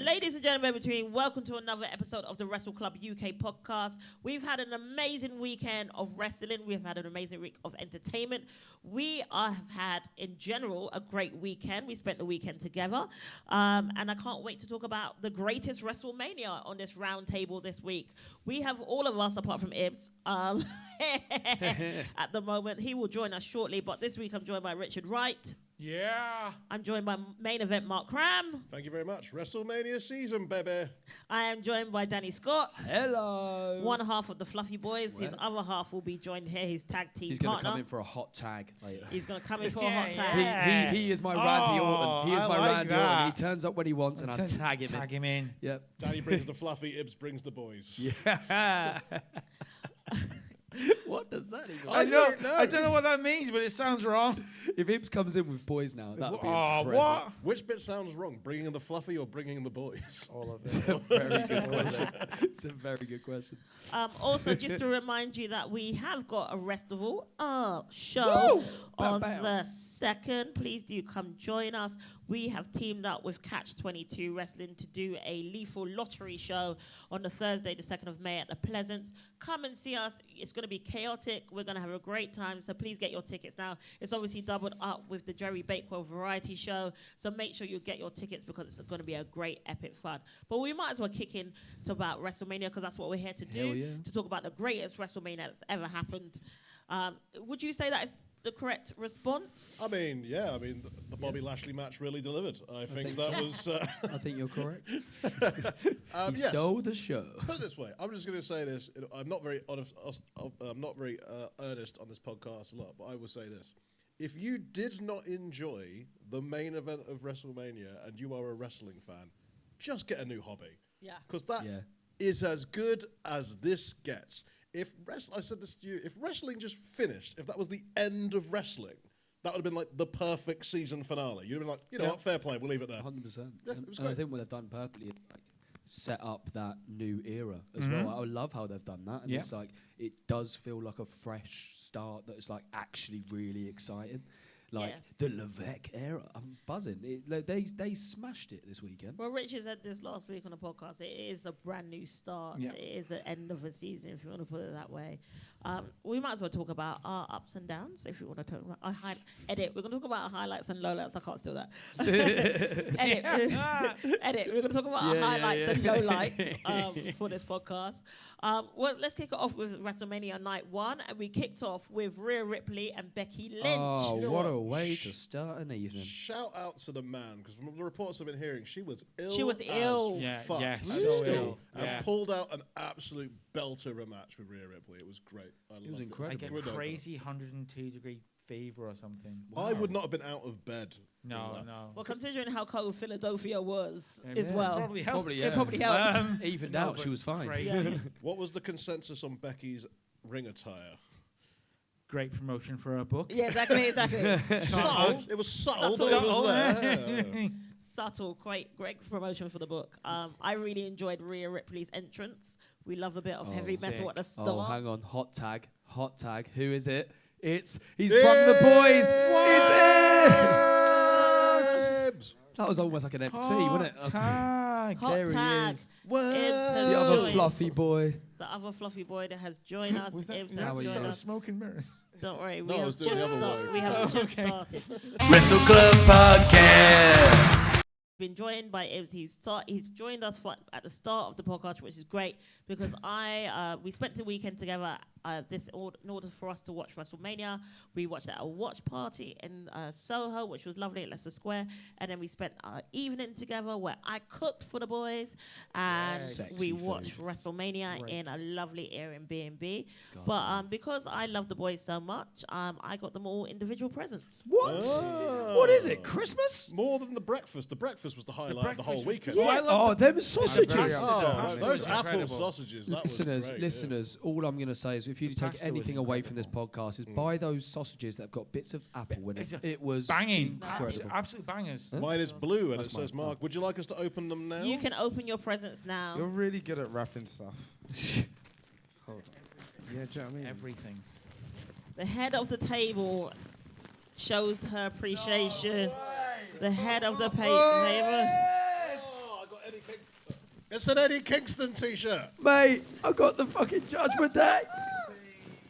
Ladies and gentlemen, between welcome to another episode of the Wrestleclub UK podcast. We've had an amazing weekend of wrestling. We've had an amazing week of entertainment. We have had, in general, a great weekend. We spent the weekend together. And I can't wait to talk about the greatest Wrestlemania on this round table this week. We have all of us, apart from Ibs, at the moment. He will join us shortly, but this week I'm joined by Richard Wright. Yeah. I'm joined by main event Mark Cram. Thank you very much. Wrestlemania season, baby. I am joined by Danny Scott. Hello. One half of the Fluffy Boys. His other half will be joined here. His tag team He's partner. going to come in for a hot tag later. He's going to come in for a hot tag. He is my Randy Orton. He is my like Randy that. Orton. He turns up when he wants, and I tag him in. Tag him in. Yep. Danny brings the fluffy, Ibs brings the boys. Yeah. What does that even I mean? know. I don't know what that means, but it sounds wrong. If Ibs comes in with boys now, that would be impressive. What? Which bit sounds wrong? Bringing in the fluffy or bringing in the boys? All of It's it. a very good question. It's a very good question. Also, just to remind you that we have got a Restival show on the 2nd. Please do come join us. We have teamed up with Catch 22 Wrestling to do a lethal lottery show on the Thursday, the 2nd of May at the Pleasance. Come and see us. It's going to be chaotic. We're going to have a great time, so please get your tickets now. It's obviously doubled up with the Jerry Bakewell Variety Show, so make sure you get your tickets because it's going to be a great, epic fun. But we might as well kick in to about Wrestlemania because that's what we're here to do, Hell yeah. to talk about the greatest Wrestlemania that's ever happened. Would you say that is the correct response? I mean, yeah. I mean, the Bobby Lashley match really delivered. I think that was... I think you're correct. He yes. stole the show. Put it this way. I'm just going to say this. I'm not very honest. I'm not very earnest on this podcast a lot, but I will say this. If you did not enjoy the main event of WrestleMania and you are a wrestling fan, just get a new hobby. Yeah. Because that is as good as this gets. I said this to you, if wrestling just finished, if that was the end of wrestling, that would have been like the perfect season finale. You'd have been like, you know what, fair play, we'll leave it there. 100%. Yeah, And I think what they've done perfectly is like set up that new era as well. I love how they've done that. And it's like, it does feel like a fresh start that is like actually really exciting. Like the Levesque era. I'm buzzing. They smashed it this weekend. Well, Richard said this last week on the podcast. It is a brand new start. Yeah. It is the end of a season, if you want to put it that way. We might as well talk about our ups and downs, if you want to talk about our edit. We're going to talk about our highlights and lowlights. I can't steal that. Edit. We're going to talk about our highlights and lowlights for this podcast. Well, let's kick it off with WrestleMania Night 1. And we kicked off with Rhea Ripley and Becky Lynch. Oh, You know what what? a way to start an evening. Shout out to the man, because from the reports I've been hearing, she was ill. She was ill. As Yeah, fuck. yeah, And so still- ill. And Yeah. pulled out an absolute belter of a match with Rhea Ripley. It was great. I loved was it. incredible. Like a Good over. crazy 102-degree fever or something. I would not have been out of bed. No. Well, considering how cold Philadelphia was Yeah, as well. Probably helped. Probably, It probably helped. Evened No, out, but she was fine. crazy. Yeah. What was the consensus on Becky's ring attire? Great promotion for a book. Yeah, exactly. Subtle. It was subtle, but it Subtle. was there. Subtle, great promotion for the book. I really enjoyed Rhea Ripley's entrance. We love a bit of heavy metal at the start. Oh, hang on. Hot tag. Who is it? He's from the boys. It's Ibs! That was almost like an empty, wasn't it? Tag. Hot there he tag. is. Ibs has The other joined. fluffy boy. The other fluffy boy that has joined us. Ibs How has are joined you? us. Smoke and mirrors. Don't worry, No, I was doing the other way. we have just started. Wrestleclub Podcast. Been joined by Ibs. He's joined us at the start of the podcast, which is great because we spent the weekend together. In order for us to watch WrestleMania, we watched at a watch party in Soho, which was lovely at Leicester Square, and then we spent our evening together where I cooked for the boys and Sexy we food. watched WrestleMania Great. in a lovely Airbnb. But because I love the boys so much, I got them all individual presents. What? Oh. What is it? Christmas? More than the breakfast. The breakfast was the highlight of the whole weekend. Yeah. I Yeah. love Oh, them sausages. very Oh, It's those apple incredible. sausages. That was great, Listeners, all I'm going to say is if you The take pasta anything was away from this podcast is buy those sausages that have got bits of apple in it. It was Banging. incredible. Absolute bangers. Huh? Mine is blue and That's it says, mine. Mark, would you like us to open them now? You can open your presents now. You're really good at wrapping stuff. Hold on. Yeah, do you know what I mean? Everything. The head of the table shows her appreciation. The head of the table. Oh, I got Eddie kicked It's an Eddie Kingston t-shirt. Mate, I got the fucking Judgment Day.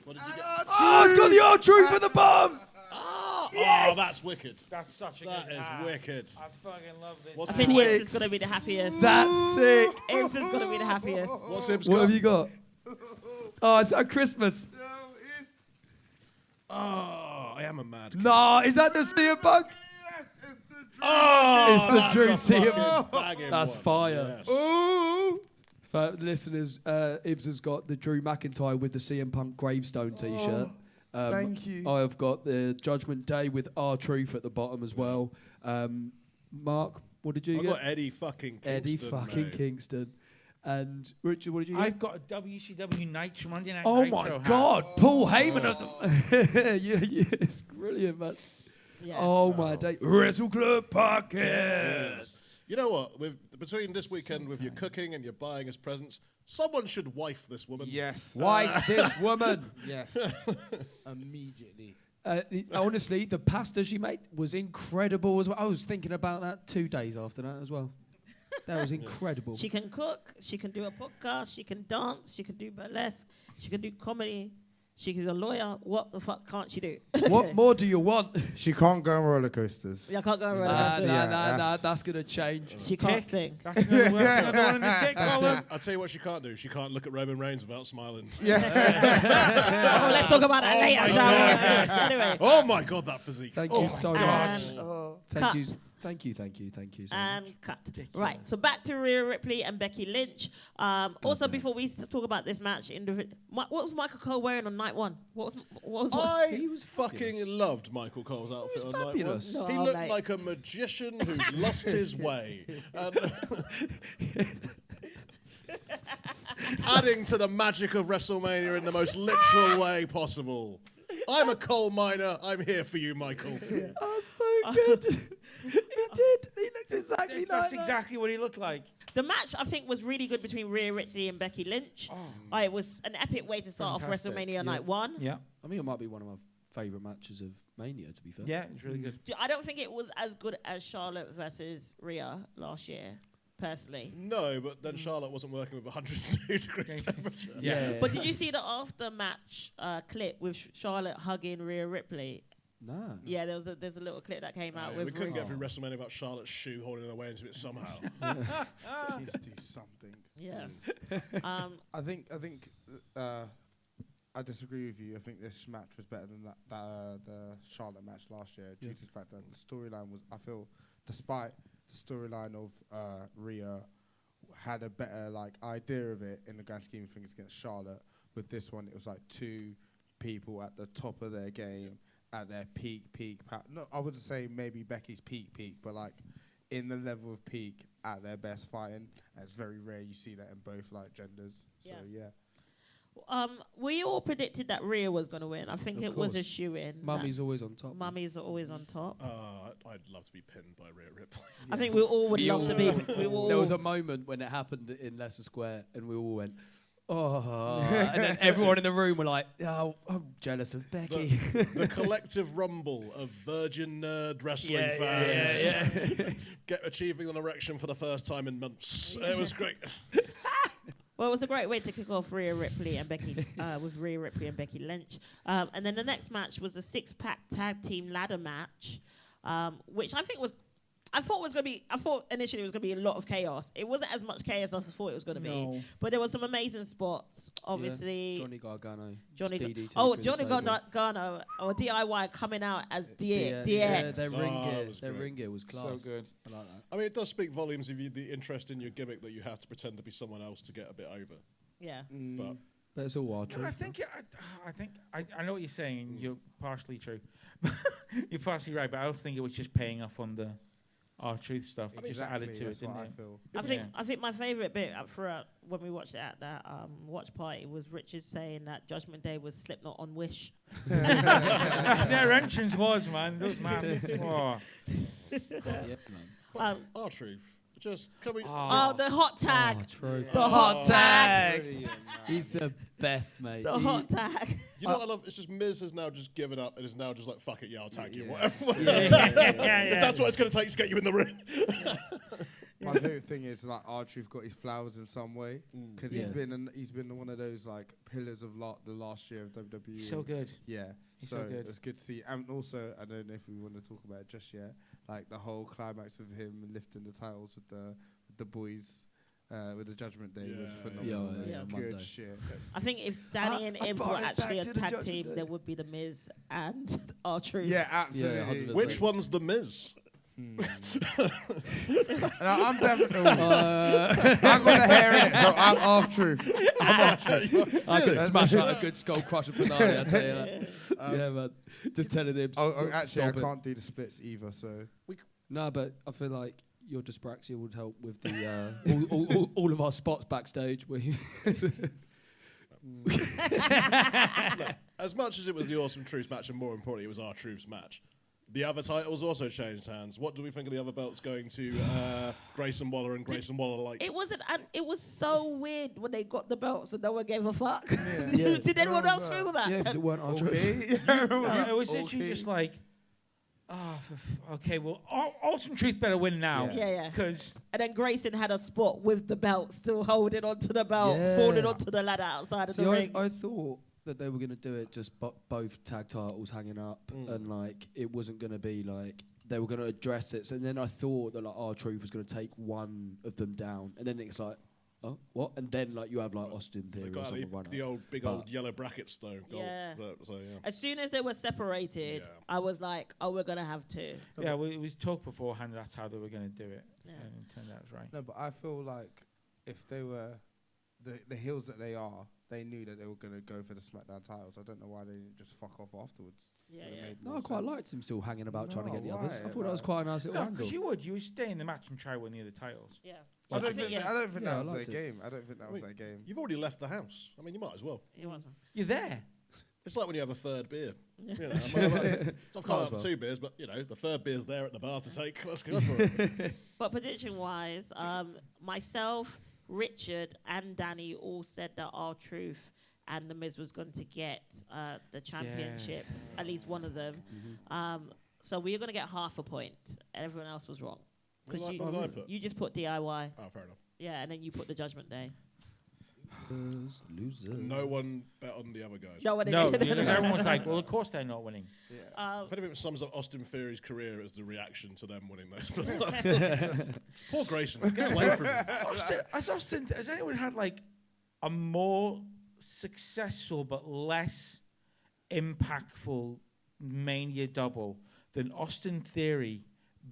What did you get? Oh, it's got the R-Truth at the bottom. Oh, that's wicked. That's such a That good is hat. wicked. I fucking love this. What's I his think name? Ibs is going to be the happiest. That's sick. Ibs is going to be the happiest. What's Ibs What got? have you got? Oh, it's at Christmas. Oh, I am a mad. No, is that the CM Punk? Oh, It's the that's Drew a CM. fucking banging That's one. fire. Yes. For listeners, Ibs has got the Drew McIntyre with the CM Punk gravestone t-shirt. Thank you. I have got the Judgment Day with R-Truth at the bottom as well. Mark, what did you I get? got Eddie fucking Kingston. Eddie fucking mate. Kingston. And Richard, what did you get? I've got a WCW Monday Night Oh Nitro my hat. God, Paul Heyman of the. yeah, it's brilliant, man. Yeah. Oh my day. Wrestleclub podcast. You know what? Between this weekend with your cooking and your buying us presents, someone should wife this woman. Yes. Wife this woman. Yes. Immediately. Honestly, the pasta she made was incredible as well. I was thinking about that 2 days after that as well. That was incredible. She can cook, she can do a podcast, she can dance, she can do burlesque, she can do comedy, she's a lawyer. What the fuck can't she do? What more do you want? She can't go on roller coasters. Yeah, I can't go around. That's going to change. She can't sing. That's another one in the tick column. I'll tell you what she can't do. She can't look at Roman Reigns without smiling. Oh, let's talk about that later, shall we? Anyway. Oh my God, that physique. Thank you so much. And Thank you. Thank you so much. and cut. Right, so back to Rhea Ripley and Becky Lynch. Also, before we talk about this match, what was Michael Cole wearing on night one? What was I was fucking fabulous. loved Michael Cole's outfit on fabulous. night one. No, He looked mate. like a magician who lost his way. And adding to the magic of WrestleMania in the most literal way possible. I'm a coal miner. I'm here for you, Michael. Oh, so good. He did. He looked exactly That's exactly what he looked like. The match, I think, was really good between Rhea Ripley and Becky Lynch. It was an epic way to start Fantastic. off WrestleMania night one. Yeah. I think it might be one of my favourite matches of Mania, to be fair. Yeah, it's really good. I don't think it was as good as Charlotte versus Rhea last year, personally. No, but then Charlotte wasn't working with 102 degree temperature. Yeah. But did you see the after match clip with Charlotte hugging Rhea Ripley? No. Yeah, there's a little clip that came out with We couldn't Rhea. get through WrestleMania without Charlotte's shoe holding her way into it somehow. Please do something. Yeah. I think I disagree with you. I think this match was better than the Charlotte match last year due to the fact that the storyline was. I feel, despite the storyline of Rhea, had a better idea of it in the grand scheme of things against Charlotte. With this one, it was like two people at the top of their game, at their peak. No, I wouldn't say maybe Becky's peak, but in the level of peak at their best fighting. And it's very rare you see that in both genders. So yeah. We all predicted that Rhea was going to win. I think Of it was a course. shoe-in. Mummy's always on top. Mummy's always on top. I'd love to be pinned by Rhea Ripley. I think we all would love to be. There was a moment when it happened in Leicester Square, and we all went, "Oh!" And then everyone in the room were like, "Oh, I'm jealous of Becky." The collective rumble of virgin nerd wrestling fans achieving an erection for the first time in months. It was great. Well, it was a great way to kick off Rhea Ripley and Becky with Rhea Ripley and Becky Lynch. And then the next match was a 6-pack tag team ladder match, which I thought initially it was going to be a lot of chaos. It wasn't as much chaos as I thought it was going to be. But there was some amazing spots. Obviously, Johnny Gargano. Johnny DDT Gargano or DIY coming out as DX. Yeah, their was ring great. gear was class. So good. I like that. I mean, it does speak volumes of the interest in your gimmick that you have to pretend to be someone else to get a bit over. Yeah. But But it's all true. I know what you're saying. You're partially true. You're partially right, but I also think it was just paying off on the R-Truth stuff. It just added to it, that's didn't what it? I feel. I think my favourite bit throughout when we watched it at that watch party was Richard saying that Judgment Day was Slipknot on Wish. Their entrance was, man. Those masks. Oh. R-Truth, just coming. Oh, the hot tag. True. The hot tag. Brilliant, man. He's the best, mate. The hot tag. You know what I love? It's just Miz has now just given up and is now just like, fuck it, yeah, I'll tag you, whatever. Yeah. If that's what it's going to take to get you in the ring. my favorite thing is like R-Truth got his flowers in some way because he's been one of those like pillars of the last year of WWE. So good. Yeah, He's so so good. it's good to see. And also, I don't know if we want to talk about it just yet. Like the whole climax of him lifting the titles with the boys. With the Judgment Day was phenomenal. Good Monday. shit. I think if Danny and Ibs were actually a tag team, there would be the Miz and R-Truth. Yeah, absolutely. Yeah, Which one's the Miz? No, I'm definitely. I got the hair in it, so I'm R-Truth. I could smash out a good skull crusher finale, I tell you that. Yeah, man. Just telling him. Actually, I can't do the splits either, so. No, but I feel like your dyspraxia would help with the all of our spots backstage. Where As much as it was the Awesome Truths match, and more importantly, it was R-Truth's match, the other titles also changed hands. What do we think of the other belts going to Grayson Waller and Grayson Waller like? It wasn't. It was so weird when they got the belts and no one gave a fuck. Yeah. Did anyone else feel that? yeah, because it weren't our truth. It was literally just like, okay, well, Awesome Truth better win now. Yeah. Because And then Grayson had a spot with the belt, still holding onto the belt, Yeah. falling onto the ladder outside of See, the ring. I thought that they were going to do it just both tag titles hanging up, and like it wasn't going to be like they were going to address it. So then I thought that like R-Truth was going to take one of them down, and then it's like, oh, what? And then like you have like Austin Theory or something run the out. old big old yellow brackets though. Yeah. So, As soon as they were separated, I was like, oh, we're going to have two. yeah, we talked beforehand that's how they were going to do it, Yeah. and it turned out it was right. No, but I feel like if they were the heels that they are, they knew that they were going to go for the SmackDown titles. I don't know why they didn't just fuck off afterwards. Yeah, It yeah. made No, more I quite sense. liked him still hanging about trying to get the No, others. I why? thought that was quite a nice little No, angle. because you would stay in the match and try to win the other titles. Yeah. I don't think yeah. that Yeah, I was liked their it. game. I don't think that was their game. You've already left the house. I mean, you might as well. It wasn't. You're there. It's like when you have a third beer. You know, I've Might can't as have 2 beers, but you know, the third beer's there at the bar to take. Let's go for it. But prediction-wise, myself, Richard, and Danny all said that R-Truth and The Miz was going to get the championship, at least one of them. So we are going to get half a point. Everyone else was wrong. Because What did I put? you just put DIY. Oh, fair enough. Yeah, and then you put the Judgment Day. Loser. No one bet on the other guys. No, one No, did. because everyone was like, well, of course they're not winning. If anything sums up Austin Theory's career as the reaction to them winning those. Poor Grayson, get away from him. Has anyone had like a more successful but less impactful Mania double than Austin Theory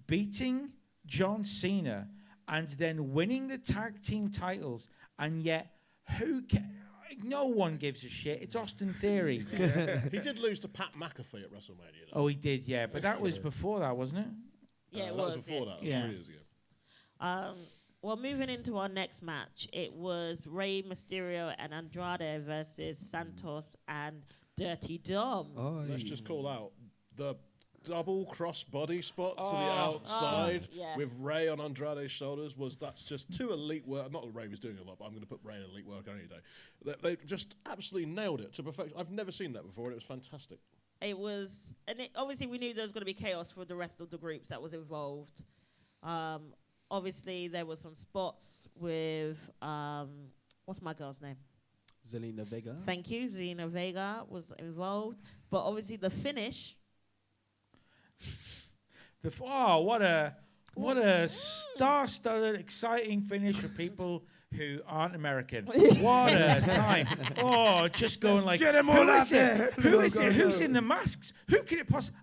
beating John Cena and then winning the tag team titles, and yet no one gives a shit. It's Austin Theory. He did lose to Pat McAfee at WrestleMania. Oh, he did, yeah, but that was before that, wasn't it? Yeah, it that was. before that. It was Yeah. 3 years ago. Well, moving into our next match, it was Rey Mysterio and Andrade versus Santos and Dirty Dom. Let's just call out the double cross body spot to the outside with Ray on Andrade's shoulders. That's just 2 elite work. Not that Ray was doing a lot, but I'm going to put Ray in elite work any day. They just absolutely nailed it to perfection. I've never seen that before, and it was fantastic. It was, and obviously we knew there was going to be chaos for the rest of the groups that was involved. Obviously there was some spots with what's my girl's name? Zelina Vega. Thank you, Zelina Vega was involved, but obviously the finish. What a star-studded, exciting finish for people who aren't American. What a time! Oh, just going like, get 'em all who out is there. it? Who is it? Who's in the masks? Who can it possibly?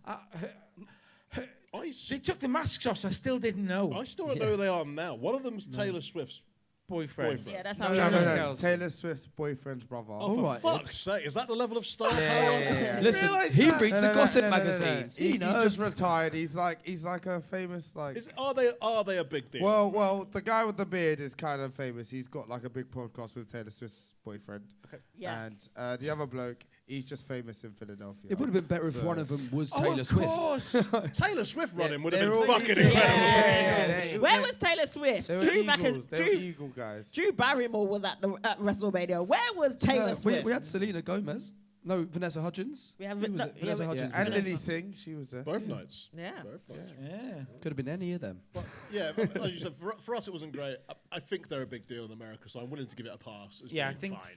They took the masks off, so I still didn't know. I still don't know who they are now. One of them's Taylor Swift's boyfriend. Yeah, that's how No, Taylor Swift's boyfriend's brother. Oh, for Alright. fuck's sake. Is that the level of star power? Listen, he reads the gossip magazines. He just retired. He's like a famous like. Are they a big deal? Well, the guy with the beard is kind of famous. He's got like a big podcast with Taylor Swift's boyfriend. Yeah. And the other bloke, he's just famous in Philadelphia. It would have been better if one of them was Oh, Taylor of Swift. course. Taylor Swift running would have they're been all fucking equal. incredible. Where was Taylor Swift? They were Eagles. They were Eagle guys. Drew Barrymore was at WrestleMania. Where was Taylor Swift? We had Selena Gomez. No, Vanessa Hudgens. We have Who was it? Vanessa Hudgens. And was Lily it? Singh, she was there. Both nights. Yeah. Both nights. Yeah. Could have been any of them. But yeah, as you said, for us it wasn't great. I think they're a big deal in America, so I'm willing to give it a pass. As Yeah, I being think- fine.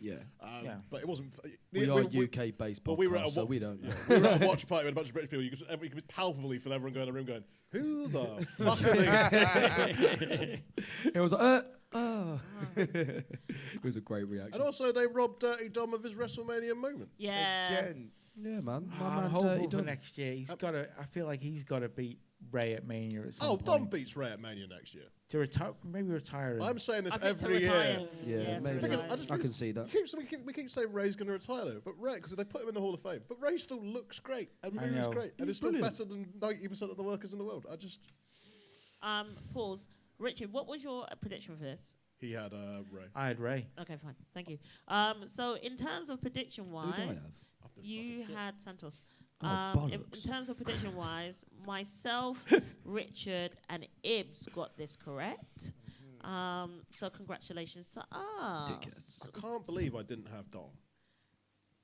Yeah. But it wasn't. We are UK-based but we were at podcast, a so wa- we don't know. We were at a watch party with a bunch of British people. You could palpably feel everyone going in the room going, "Who the fuck are these?" It was like, it was a great reaction. And also, they robbed Dirty Dom of his WrestleMania moment. Yeah. Again. Yeah, man. My I'm man hopeful Dirty for Dom. next year. He's got to. I feel like he's got to beat Ray at Mania at some Oh, point. Dom beats Ray at Mania next year. To retire, maybe retire him. I'm saying this I think to every retire. year. Yeah, to maybe. retire. I just I think can see that. We keep saying Ray's going to retire though, but Ray, because they put him in the Hall of Fame, but Ray still looks great and I moves know. great, and He's is still brilliant. better than 90% of the workers in the world. Pause. Richard, what was your prediction for this? He had Ray. I had Ray. Okay, fine. Thank you. So in terms of prediction Who do I wise, have? you had Santos. Oh, In bollocks. terms of prediction wise, myself, Richard, and Ibs got this correct. So congratulations to us. Dickheads. I can't believe I didn't have Dom.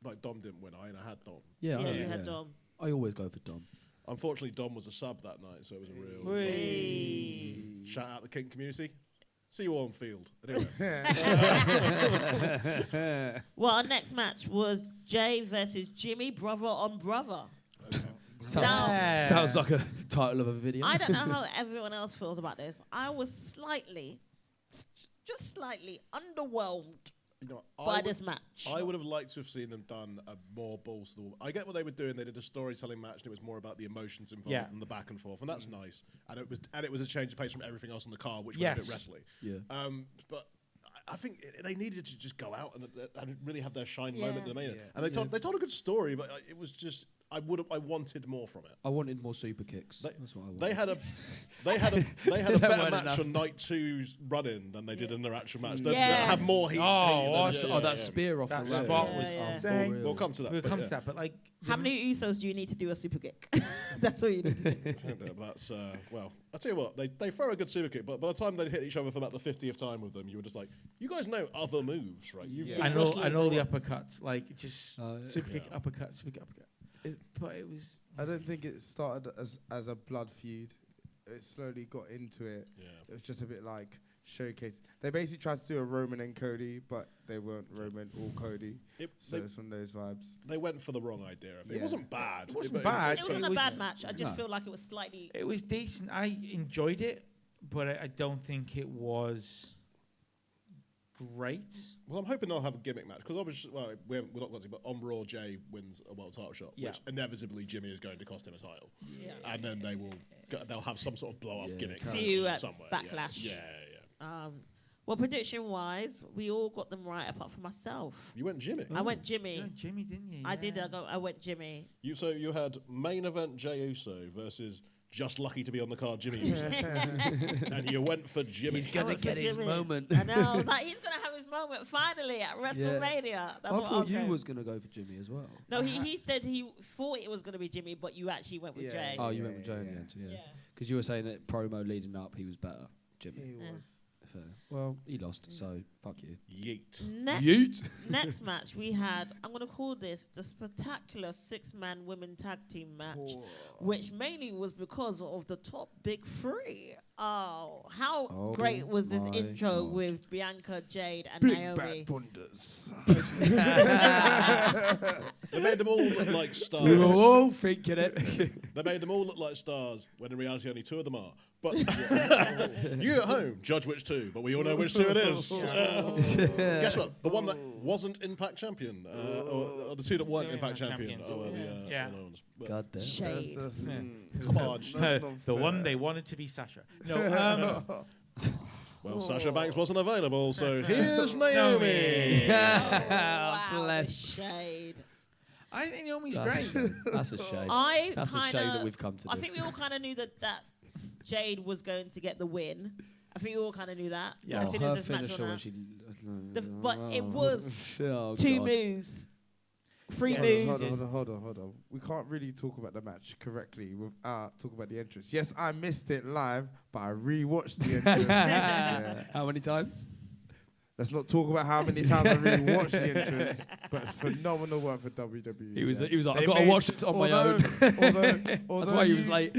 Like Dom didn't win. I had Dom. Yeah, Yeah, I, you had Dom. I always go for Dom. Unfortunately, Dom was a sub that night, so it was a real. Whee. Shout out the King community. See you all on field. Anyway, Well, our next match was Jay versus Jimmy, brother on brother. Sounds like a title of a video. I don't know how everyone else feels about this. I was just slightly underwhelmed you know, by this match. I would have liked to have seen them done a more balls to the wall. I get what they were doing. They did a storytelling match, and it was more about the emotions involved Yeah. and the back and forth, and that's nice. And it was a change of pace from everything else in the car, which Yes. was a bit wrestly. Yeah. But I think they needed to just go out and really have their shine Yeah. moment in the Mania. Yeah. And they told a good story, but it was just I wanted more from it. I wanted more super kicks. They- That's what I wanted. They had a There better weren't match enough. on night 2's run-in than they did in their actual match. They Yeah. have more heat. Oh, heat what? than- Oh, that spear off That the ramp. spot Yeah, was yeah. insane. unreal. We'll come to that. We'll but come yeah. to that, but like, How many Usos do you need to do a super kick? That's what you need to do. That's well. I tell you what, they throw a good super kick, but by the time they hit each other for about the 50th time with them, you were just like, you guys know other moves, right? You've been I know wrestling the for a while. uppercuts, like just Yeah. super kick, uppercut, super kick, uppercut. But it was. I don't think it started as a blood feud. It slowly got into it. Yeah. It was just a bit like showcase. They basically tried to do a Roman and Cody, but they weren't Roman or Cody. So it's one of those vibes. They went for the wrong idea. It Yeah. wasn't bad. It wasn't but bad. It wasn't It a was- bad match. I just No. feel like it was slightly. It was decent. I enjoyed it, but I don't think it was great. Well, I'm hoping they'll have a gimmick match because obviously, well, we're not going to, but on Raw, Jay wins a world title shot, Yeah. which inevitably Jimmy is going to cost him a title, Yeah. and then they'll have some sort of blow off Yeah, gimmick carry match Few at somewhere. Backlash. Yeah. Well, prediction wise, we all got them right apart from myself. You went Jimmy. I went Jimmy. Yeah, Jimmy, didn't you? I did. Yeah. I went Jimmy. So you had main event Jey Uso versus just lucky to be on the card Jimmy Uso, and you went for Jimmy. He's gonna I went for get his Jimmy. moment. I know. I was like, he's gonna have his moment finally at WrestleMania. That's I what thought you going. was gonna go for Jimmy as well. No, he said he thought it was gonna be Jimmy, but you actually went with Yeah. Jay. Oh, you Yeah, went with Joe in the yeah. end, yeah. Yeah. Because you were saying that promo leading up, he was better. Jimmy. He Yeah. was. Fair. Well, he lost, so fuck you. Yeet. Next match we had, I'm going to call this the spectacular 6-man women tag team match, which mainly was because of the top big three. Oh, how Oh great was this my intro God. with Bianca, Jade, and Naomi? Wonders. They made them all look like stars. We were all thinking it. They made them all look like stars when in reality only 2 of them are. But you at home judge which 2, but we all know which 2 it is. Guess what? The one that wasn't Impact Champion, or the 2 that weren't The Impact Impact Champion. champions. Yeah. other ones. But God damn. Shade. Come on. The one they wanted to be Sasha. No, Well, Sasha Banks wasn't available, so here's Naomi. Wow, Bless. the shade. I think Naomi's That's, great. that's a shame. That's a shame that we've come to I this. think we all kind of knew that Jade was going to get the win. I think we all kind of knew that. Yeah. As Oh, soon her as this match finisher went when out. she... But it was Oh, 2 God. moves. 3 Yeah. moves. Hold on. We can't really talk about the match correctly without talking about the entrance. Yes, I missed it live, but I rewatched the entrance. Yeah. How many times? Let's not talk about how many times I really watched the entrance, but it's phenomenal work for WWE. He was like, They I've got to watch it on my own. That's why he was late.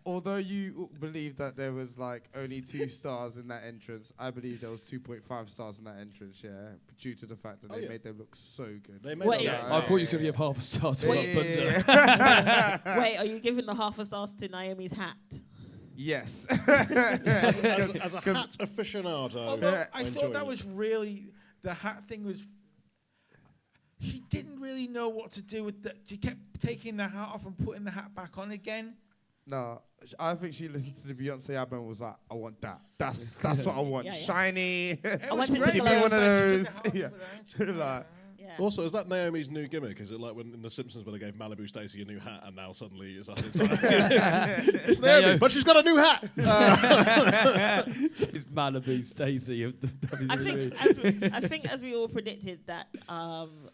Although you believe that there was like only 2 stars in that entrance, I believe there was 2.5 stars in that entrance, yeah, due to the fact that they made them look so good. They made Wait, I thought you were going to give half a star to Bunda. Wait, are you giving the half a star to Naomi's hat? Yes. as a hat aficionado. Although I enjoyed thought that it. was really, the hat thing was, she didn't really know what to do with she kept taking the hat off and putting the hat back on again. No, I think she listened to the Beyonce album and was like, I want that. That's what I want. Yeah, yeah. Shiny. I want to Give me one of those. Yeah. Like, Yeah. Also, is that Naomi's new gimmick? Is it like when in The Simpsons when they gave Malibu Stacy a new hat and now suddenly it's it's Naomi, but she's got a new hat. She's Malibu Stacy of the WWE. I think as we all predicted that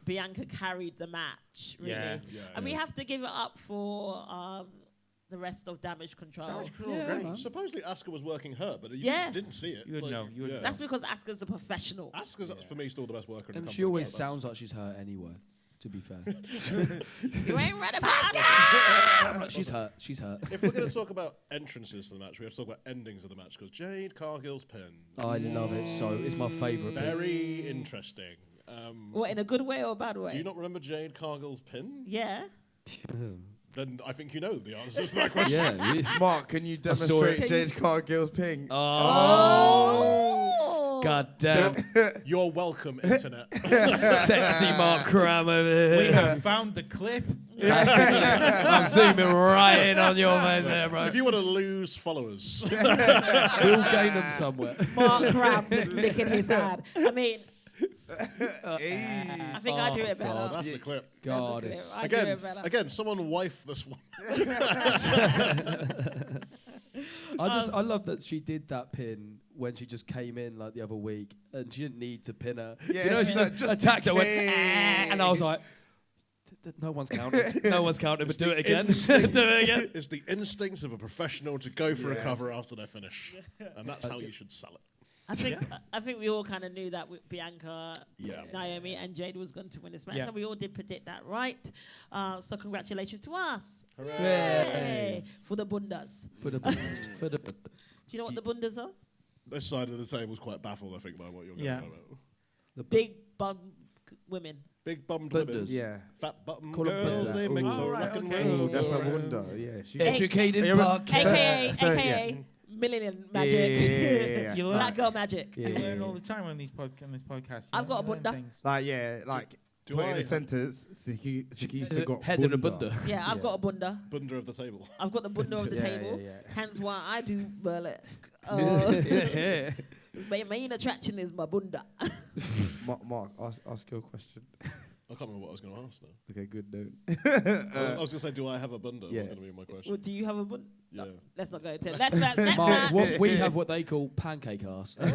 Bianca carried the match, really. Yeah. And we have to give it up for the rest of Damage Control. Supposedly Asuka was working hurt, but you didn't see it. You would know. You would know. That's because Asuka's a professional. Asuka's for me still the best worker in the And company. she always sounds like she's hurt anyway, to be fair. You ain't ready for Asuka! She's hurt. She's hurt. If we're going to talk about entrances to the match, we have to talk about endings of the match because Jade Cargill's pin. I love it so. It's my favourite. Very interesting. What, in a good way or a bad way? Do you not remember Jade Cargill's pin? Yeah. Then I think you know the answers to that question. Yeah. Mark, can you saw it. demonstrate Jade Cargill's ping? Oh. God damn. You're welcome, internet. Sexy Mark Cram over We here. have found the clip. I'm zooming right in on your face there, bro. If you want to lose followers, We'll gain them somewhere. Mark Cram just licking his hand. I mean, Hey. I think I do it better. God. that's the clip. God, That's it's a clip. I do it better. Again, someone wife this one. I love that she did that pin when she just came in like the other week and she didn't need to pin her. Yeah, you know, she just attacked her, went, hey. and I was like, no one's counting. No one's counting, but do it again. Do it again. It's the instinct of a professional to go for a cover after they finish, and that's how you should sell it. I think we all kind of knew that with Bianca, Yeah. Naomi, and Jade was going to win this match, Yeah. and we all did predict that right. So congratulations to us. Hooray. For the bundas. For the Do you know what the bundas are? This side of the table is quite baffled, I think, by what you're going Yeah. on about. the Big bum women. Big bummed Bundas. women. Yeah. Fat button Call 'em girls, bundas. they make Ooh. the Alright, rock and okay. roll. That's a go round. wonder. Yeah. She educated Yeah, podcast. AKA, So, AKA, Millennium Yeah, Magic. yeah. You Black learn, girl magic. Yeah. you learn all the time on these podcasts. I've got a You learn bunda. things. Like Do put in I- a sentence, Sikisa got Head and a bunda. Yeah, I've got a bunda. Bunda of the table. I've got the bunda of the Yeah, table. yeah, yeah. Hence why I do burlesque. My main attraction is my bunda. Mark, ask your question. I can't remember what I was going to ask now. Okay, good note. I was going to say, do I have a bunda? Yeah. Was going to be my question. Well, do you have a bunda? Yeah. Let's not go into it. Next match. Mark, we have what they call pancake ass. Mike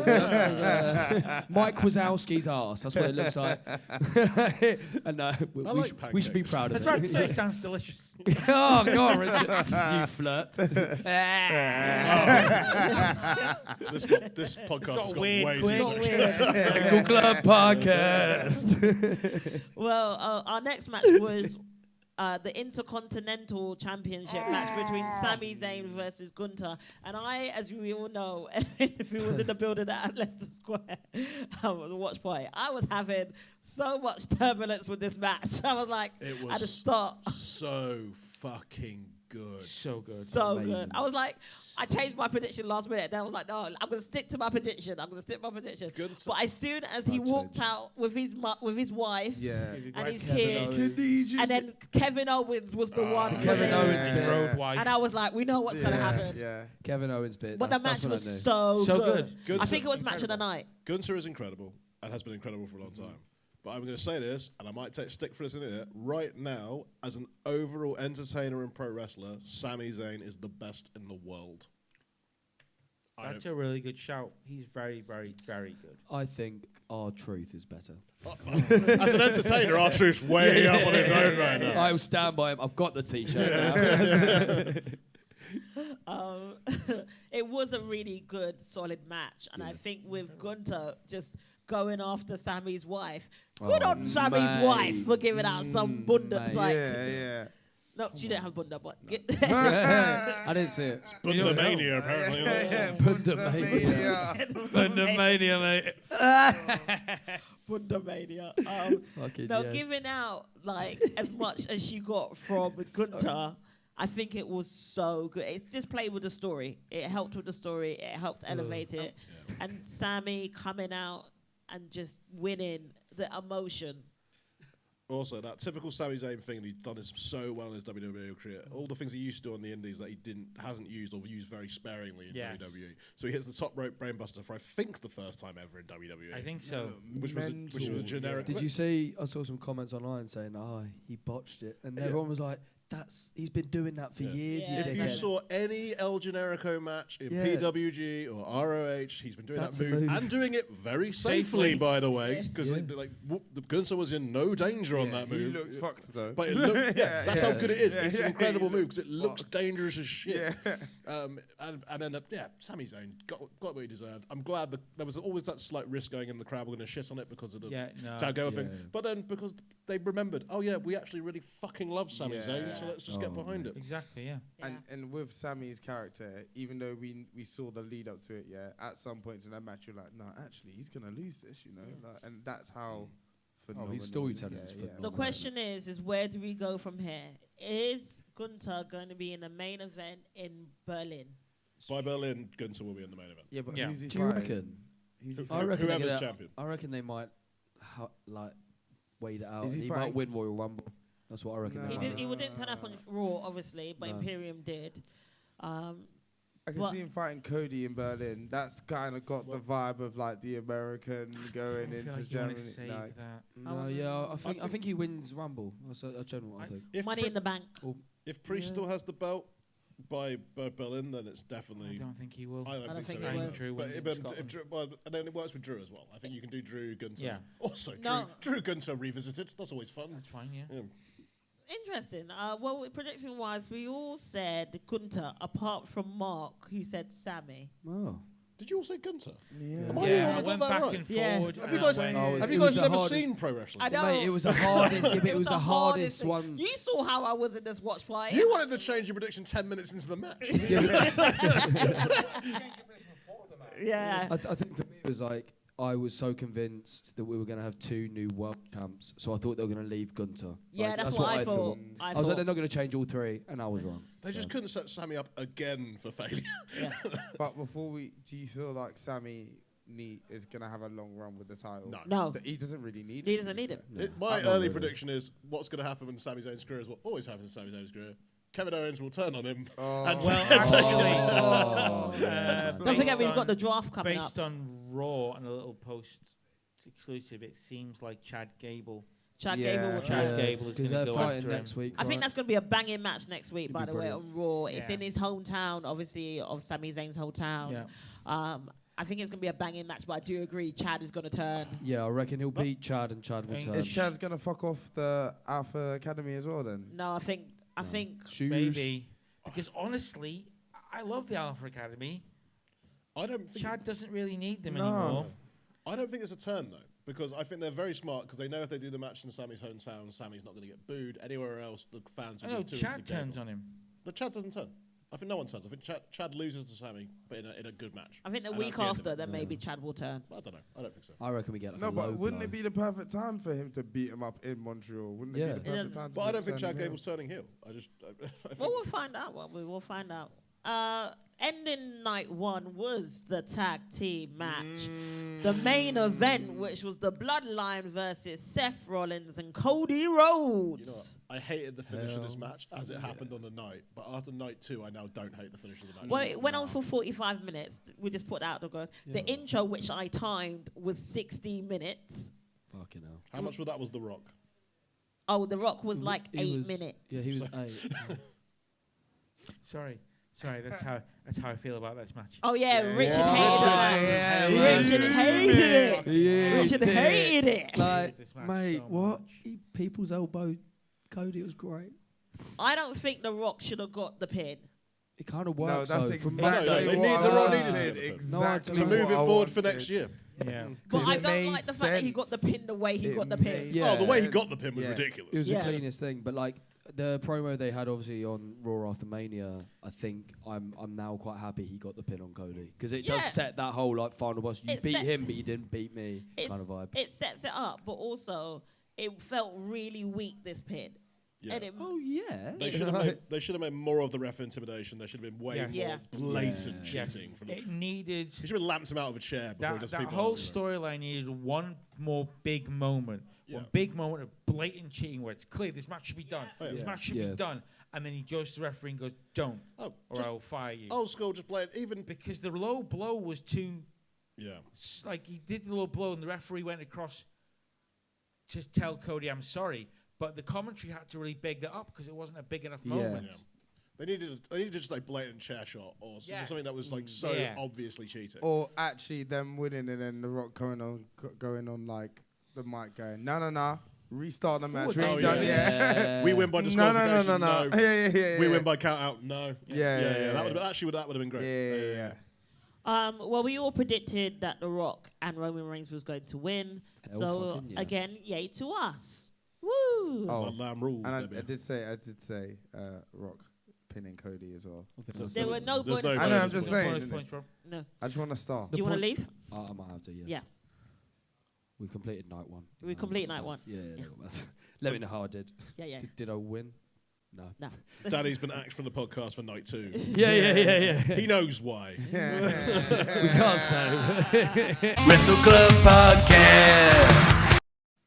Wazowski's ass. That's what it looks like. And we should be proud I of was about to it. say, sounds delicious. Oh, God, Richard. You flirt. This podcast has got weird way quiz. too Got sexual. weird. Single Club Podcast. Well, our next match was the Intercontinental Championship match between Sami Zayn versus Gunther. And I, as we all know, if we was in the building at Leicester Square, the watch party, I was having so much turbulence with this match. I was like, It at the was start, so fucking good. So good. so Amazing. good. I was like, I changed my prediction last minute. Then I was like, no, I'm going to stick to my prediction. Gunther- But as soon as he walked out with his wife Yeah. and his Kevin kid, Owens. and then Kevin Owens was the one. for Kevin me. Owens Yeah. bit. Road wife. And I was like, we know what's going to happen. Yeah. Kevin Owens bit. But the That's match what I knew. was so So good. good. I Gunther- think it was match of the night. Gunther is incredible and has been incredible for a long time. But I'm going to say this, and I might take stick for this in it. Right now, as an overall entertainer and pro wrestler, Sami Zayn is the best in the world. That's a really good shout. He's very, very, very good. I think our truth is better. As an entertainer, our truth's way up on his own right now. I will stand by him. I've got the t-shirt now. it was a really good, solid match. And I think with Gunther just going after Sammy's wife, good on Sammy's wife for giving out some bunda. Like, yeah. no, she didn't have bunda, but I didn't see it. Bundamania, apparently. Bundamania, mate. Bundamania. Fucking No, yes. giving out like as much as she got from Gunther, I think it was so good. It's just played with the story. It helped with the story. It helped elevate it. And Sammy coming out and just winning the emotion. Also, that typical Sami Zayn thing, and he's done this so well in his WWE career. All the things he used to do on the Indies that he hasn't used or used very sparingly in WWE. So he hits the top rope brainbuster for I think the first time ever in WWE. I think so. Which was a generic. Did you see? I saw some comments online saying, he botched it," and everyone was like, he's been doing that for years. Yeah. If you saw any El Generico match in PWG or ROH, he's been doing that move and doing it very safely, by the way, because the Gunther was in no danger on that move. He looks fucked though. But it looked, that's how good it is. It's an incredible move because it looks dangerous as shit. And then Sami Zayn got what he deserved. I'm glad that there was always that slight risk going in the crowd. We're going to shit on it because of the Tagoa thing. But then because they remembered, we actually really fucking love Sami Zayn. So let's just get behind it. Exactly, yeah. And with Sammy's character, even though we saw the lead up to it, at some points in that match, you're like, no, actually, he's gonna lose this, Like, and that's how phenomenal. His storytelling is phenomenal. The question is where do we go from here? Is Gunther going to be in the main event in Berlin? By Berlin, Gunther will be in the main event. Yeah, but who's he Do you reckon? I reckon whoever's champion. I reckon they might wait it out. Is he He might win Royal Rumble. That's what I reckon. He didn't turn up on Raw, obviously, but Imperium did. I can see him fighting Cody in Berlin. That's kind of got the vibe of like the American going into Germany. I think he wins Rumble. That's a general. I think. Money in the Bank. If Priest still has the belt by Berlin, then it's definitely. I don't think he will. I don't think he will. Drew but if Drew, and then it works with Drew as well. I think you can do Drew Gunther. Yeah. Also, Drew Gunther revisited. That's always fun. That's fine. Yeah. Interesting. Prediction-wise, we all said Gunther, apart from Mark, who said Sammy. Oh. Did you all say Gunther? Yeah. I went back and forward. Have you guys never seen pro wrestling? I know. Mate, it was the hardest. It was the hardest one. You saw how I was in this watch party. You wanted to change your prediction 10 minutes into the match. Yeah. I think for me it was like I was so convinced that we were going to have 2 new world champs, so I thought they were going to leave Gunther. Yeah, that's what I thought. I was like, they're not going to change all 3, and I was wrong. They just couldn't set Sammy up again for failure. But do you feel like Sammy is going to have a long run with the title? No. He doesn't really need it. He doesn't need it. My early prediction is what's going to happen when Sami Zayn's career is what always happens in Sami Zayn's career. Kevin Owens will turn on him. Don't forget we've got the draft coming up. Based on Raw and a little post-exclusive, it seems like Chad Gable. Gable is going to go after next week. I think that's going to be a banging match next week, by the way, on Raw. Yeah. It's in his hometown, obviously, of Sami Zayn's hometown. Yeah. I think it's going to be a banging match, but I do agree Chad is going to turn. Yeah, I reckon he'll beat Chad and Chad will turn. Is Chad going to fuck off the Alpha Academy as well then? No, I think maybe. Because honestly, I love the Alpha Academy. I don't think Chad doesn't really need them anymore. I don't think it's a turn though, because I think they're very smart because they know if they do the match in Sammy's hometown, Sammy's not going to get booed. Anywhere else, the fans will be too Chad turns on him. But Chad doesn't turn. I think no one turns. I think Chad loses to Sammy, but in a good match. I think the week after, then maybe Chad will turn. I don't know. I don't think so. I reckon we get No, but wouldn't it be the perfect time for him to beat him up in Montreal? Wouldn't it be the perfect time? But I don't think Chad Gable's turning heel. I think we'll find out. We will find out. Ending night 1 was the tag team match. The main event, which was the Bloodline versus Seth Rollins and Cody Rhodes. You know what? I hated the finish of this match as it happened on the night. But after night 2, I now don't hate the finish of the match. Well, it went on for 45 minutes. We just put out the go. The intro, which I timed, was 60 minutes. Fucking hell. How much of that was The Rock? Oh, The Rock was like 8 minutes. Yeah, he was 8. Sorry, that's how I feel about this match. Oh yeah, Richard hated it. Richard hated it. Richard hated it. Like, mate, what? People's elbow Cody was great. I don't think The Rock should have got the pin. It kind of No, works. that's though, from exactly No, what they need- I the Raw wanted. needed to get the pin. Exactly To what move it I forward for wanted. next year. Yeah. But 'Cause I it don't made like the fact that he got the sense. pin the way he It got the pin. made- Yeah. Oh, the way he got the pin was Yeah. ridiculous. It was Yeah. the cleanest thing, but like the promo they had obviously on Raw after Mania, I think I'm now quite happy he got the pin on Cody because it Yeah. does set that whole like final boss. You It beat set- him, but you didn't beat me It's- kind of vibe. It sets it up, but also it felt really weak, this pin. Yeah. And it, Oh yeah, They should have made more of the ref intimidation. There should have been way Yes. more Yeah. blatant Yes. cheating. From It needed he should have lamped him out of a chair before he that, does that people. whole on, you know. storyline needed one more big moment. Yeah. One big moment of blatant cheating where it's clear this match should be done. Oh, yeah. This Yeah. match should Yeah. be done. And then he goes to the referee and goes, don't, Oh, or just I'll fire you. old school, just playing. Even Because the low blow was too, yeah, like he did the low blow and the referee went across to tell Cody, I'm sorry. But the commentary had to really big that up because it wasn't a big enough Yeah. moment. Yeah. They needed just like blatant chair shot or something that was like so Yeah. obviously cheating. Or actually them winning and then The Rock going on like the mic going, no, restart the match. Oh, restart, yeah. We win by No. disqualification. Yeah. We win by count out. No. Yeah. That would have been great. Yeah. well, we all predicted that The Rock and Roman Reigns was going to win. Hell So fucking yeah. again, yay to us. Woo! Oh. One lamb rules. And baby. I did say Rock pinning Cody as well. There were no There's bonus no I know, I'm bonus just points. saying. Bonus innit? points, bro. No. I just want to start. Do you want to leave? I might have to. Yes. Yeah. We completed night one. We completed night one. Yeah. Yeah. Let me know how I did. Yeah. Did I win? No. No. Daddy's been axed from the podcast for night 2. Yeah. He knows why. We can't say. Wrestleclub Podcast.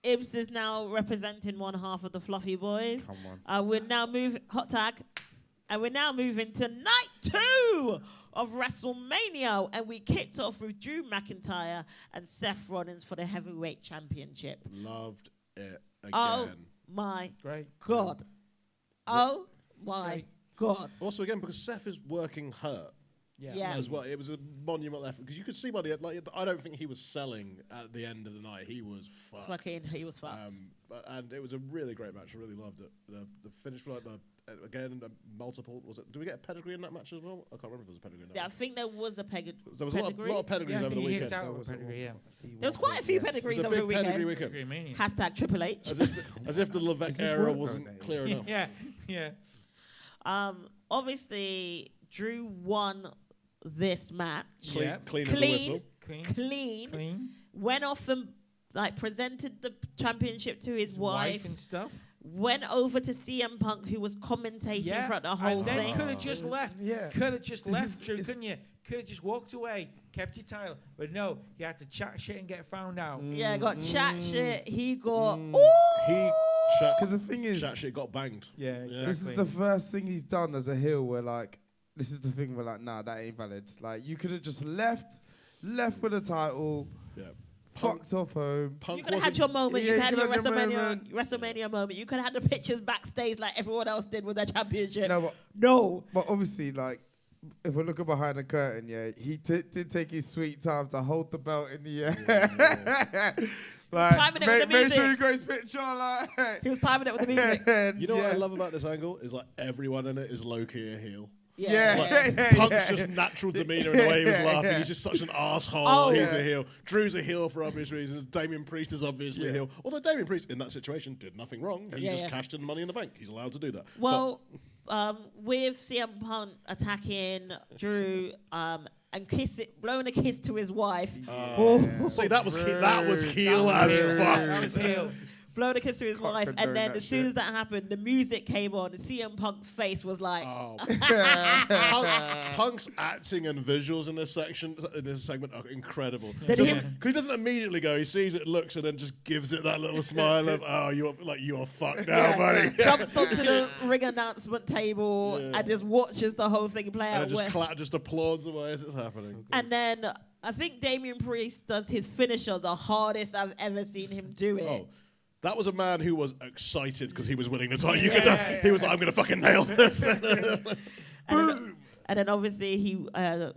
Ibs is now representing one half of the Fluffy Boys. Come on. We're now moving hot tag, and we're now moving to night 2 of WrestleMania, and we kicked off with Drew McIntyre and Seth Rollins for the heavyweight championship. Loved it again. Oh my Great. God! Oh my Great. God! Also, again, because Seth is working hurt Yeah. as well. It was a monumental effort because you could see by the end, like, I don't think he was selling at the end of the night. He was fucked. Fucking, he was fucked. And it was a really great match. I really loved it. The finish, like multiple. Was it? Do we get a pedigree in that match as well? I can't remember if there was a pedigree in that. Yeah, I match. think there was a There was a pedigree. lot of pedigrees Yeah, over the he hit weekend. out with pedigree, yeah. There was quite a few It pedigrees was a over the big weekend. pedigree weekend. Pedigree mania. Hashtag Triple H. As if the Levesque Is this era work wasn't nowadays? clear enough. Yeah. Obviously, Drew won this match. Clean, Yeah. clean as a Clean. whistle. Clean. Went off and presented the championship to his wife. and stuff. Went over to CM Punk, who was commentating throughout the whole and then thing. could have just left. Yeah. Could have just This left, is- Drew, it's- couldn't you? Could have just walked away, kept your title. But no, you had to chat shit and get found out. Yeah, got chat shit. He got. He Because the thing is, chat shit got banged. Yeah, exactly. this is the first thing he's done as a heel where like, this is the thing where like, nah, that ain't valid. Like, you could have just left with a title, Yeah. fucked off home. Punk You could have wasn't- had your moment. Yeah, you could have you your could have your WrestleMania moment. You could have had the pictures backstage like everyone else did with their championship. No, No. but obviously, like, if we're looking behind the curtain, yeah, he did take his sweet time to hold the belt in the air. Like, timing it with the make sure music. you got his picture, like. He was timing it with the music. And You know what I yeah. love about this angle is like everyone in it is low key a heel. Yeah. Like, Punk's just natural demeanor in the way he was laughing. Yeah. He's just such an asshole. Oh. He's Yeah. a heel. Drew's a heel for obvious reasons. Damien Priest is obviously a heel. Although Damien Priest in that situation did nothing wrong. He just cashed in Money in the Bank. He's allowed to do that. Well, with CM Punk attacking Drew and blowing a kiss to his wife, See, that was heel as That fuck. was heel. blowing a kiss to his wife, and doing then that as soon shit. as that happened, the music came on, and CM Punk's face was like, Oh. Punk's acting and visuals in this segment are incredible. Then Because him- he doesn't immediately go. He sees it, looks, and then just gives it that little smile of, "Oh, you are fucked now, buddy." jumps onto the ring announcement table Yeah. and just watches the whole thing play And out. it just applauds away as it's happening. And then I think Damien Priest does his finisher, the hardest I've ever seen him do it. Oh, that was a man who was excited because he was winning the title. You could tell he was like, "I'm going to fucking nail this." And then obviously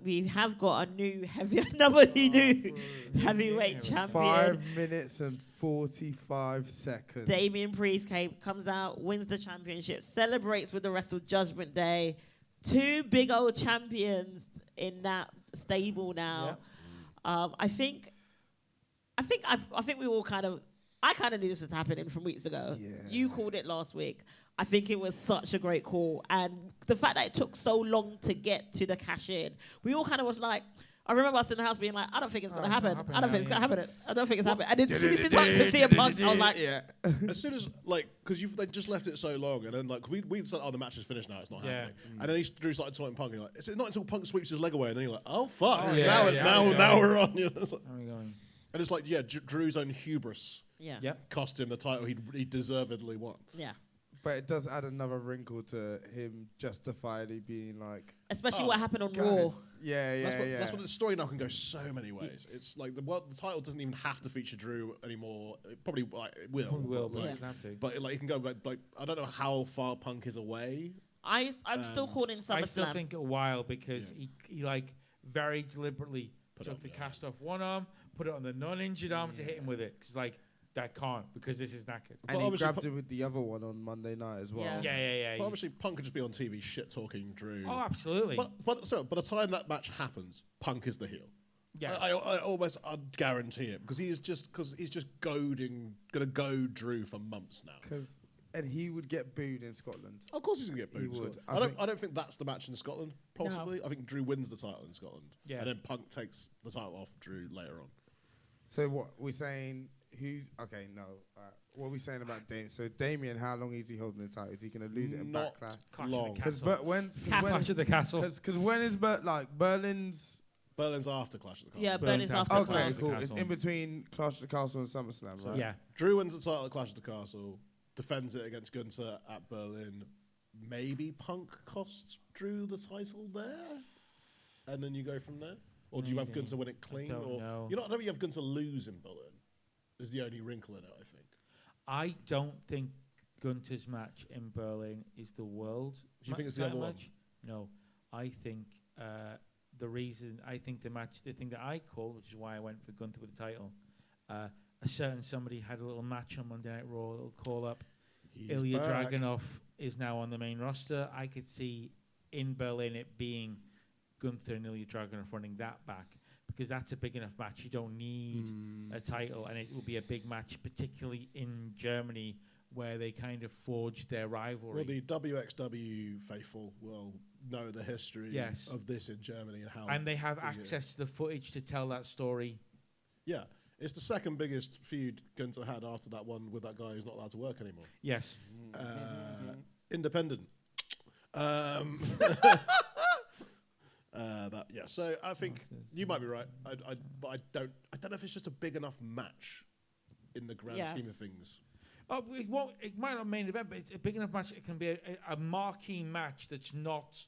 we have got another new heavyweight champion. 5 minutes and 45 seconds. Damien Priest comes out, wins the championship, celebrates with the rest of Judgment Day two big old champions in that stable now. I think we all I kind of knew this was happening from weeks ago. Yeah. You called it last week. I think it was such a great call. And the fact that it took so long to get to the cash in, we all kind of was like, I remember us in the house being like, I don't think it's going to happen. I don't think it's going to happen. I don't think it's happening. And then as soon as it's like to see a Punk, I was like, As soon as, like, because they just left it so long, and then, like, we said, oh, the match is finished now, it's not happening. And then Drew started taunting Punk, and you're like, it's not until Punk sweeps his leg away, and then you're like, oh, fuck. Now we're on. You know, and it's like, Drew's own hubris cost him the title he deservedly won. Yeah. But it does add another wrinkle to him justifiably being like... Especially what happened on guys, Raw. That's what the story now can go so many ways. It's like the title doesn't even have to feature Drew anymore. It probably it will. But it doesn't have to. But it can go like I don't know how far Punk is away. I'm still calling SummerSlam. I still think a while because he like very deliberately took the cast off one arm, put it on the non-injured arm to hit him with it. Because like that can't because this is knackered. And he grabbed it with the other one on Monday night as well. Yeah. But obviously, Punk could just be on TV shit talking Drew. Oh, absolutely. But by the time that match happens, Punk is the heel. Yeah, I'd guarantee it because he's just gonna goad Drew for months now. And he would get booed in Scotland. Of course, he's gonna get booed. He would. I don't think that's the match in Scotland. Possibly, I think Drew wins the title in Scotland. Yeah, and then Punk takes the title off Drew later on. So what we're saying? What are we saying about Damien? So Damien, how long is he holding the title? Is he going to lose it in Not Backlash? long. Because Clash of the Castle. Because when is Berlin's after Clash of the Castle. Yeah, Berlin's after Okay, Clash. cool. It's in between Clash of the Castle and SummerSlam, right? Yeah. Drew wins the title at Clash of the Castle, defends it against Gunther at Berlin. Maybe Punk costs Drew the title there, and then you go from there. Or do you have Gunther win it clean? I don't know. I don't think you have Gunther lose in Berlin. Is the only wrinkle in it, I think. I don't think Gunther's match in Berlin is the world. Do you think it's the other match? No, I think the thing that I called, which is why I went for Gunther with the title, a certain somebody had a little match on Monday Night Raw, a little call up. Ilya Dragunov is now on the main roster. I could see in Berlin it being Gunther and Ilya Dragunov running that back. Because that's a big enough match. You don't need a title, and it will be a big match, particularly in Germany, where they kind of forged their rivalry. Well, the WXW faithful will know the history of this in Germany and how. And they have access to the footage to tell that story. Yeah, it's the second biggest feud Gunther had after that one with that guy who's not allowed to work anymore. Yes. Independent. So I think you might be right. But I don't know if it's just a big enough match in the grand scheme of things. Oh, it might not main event, but it's a big enough match. It can be a marquee match that's not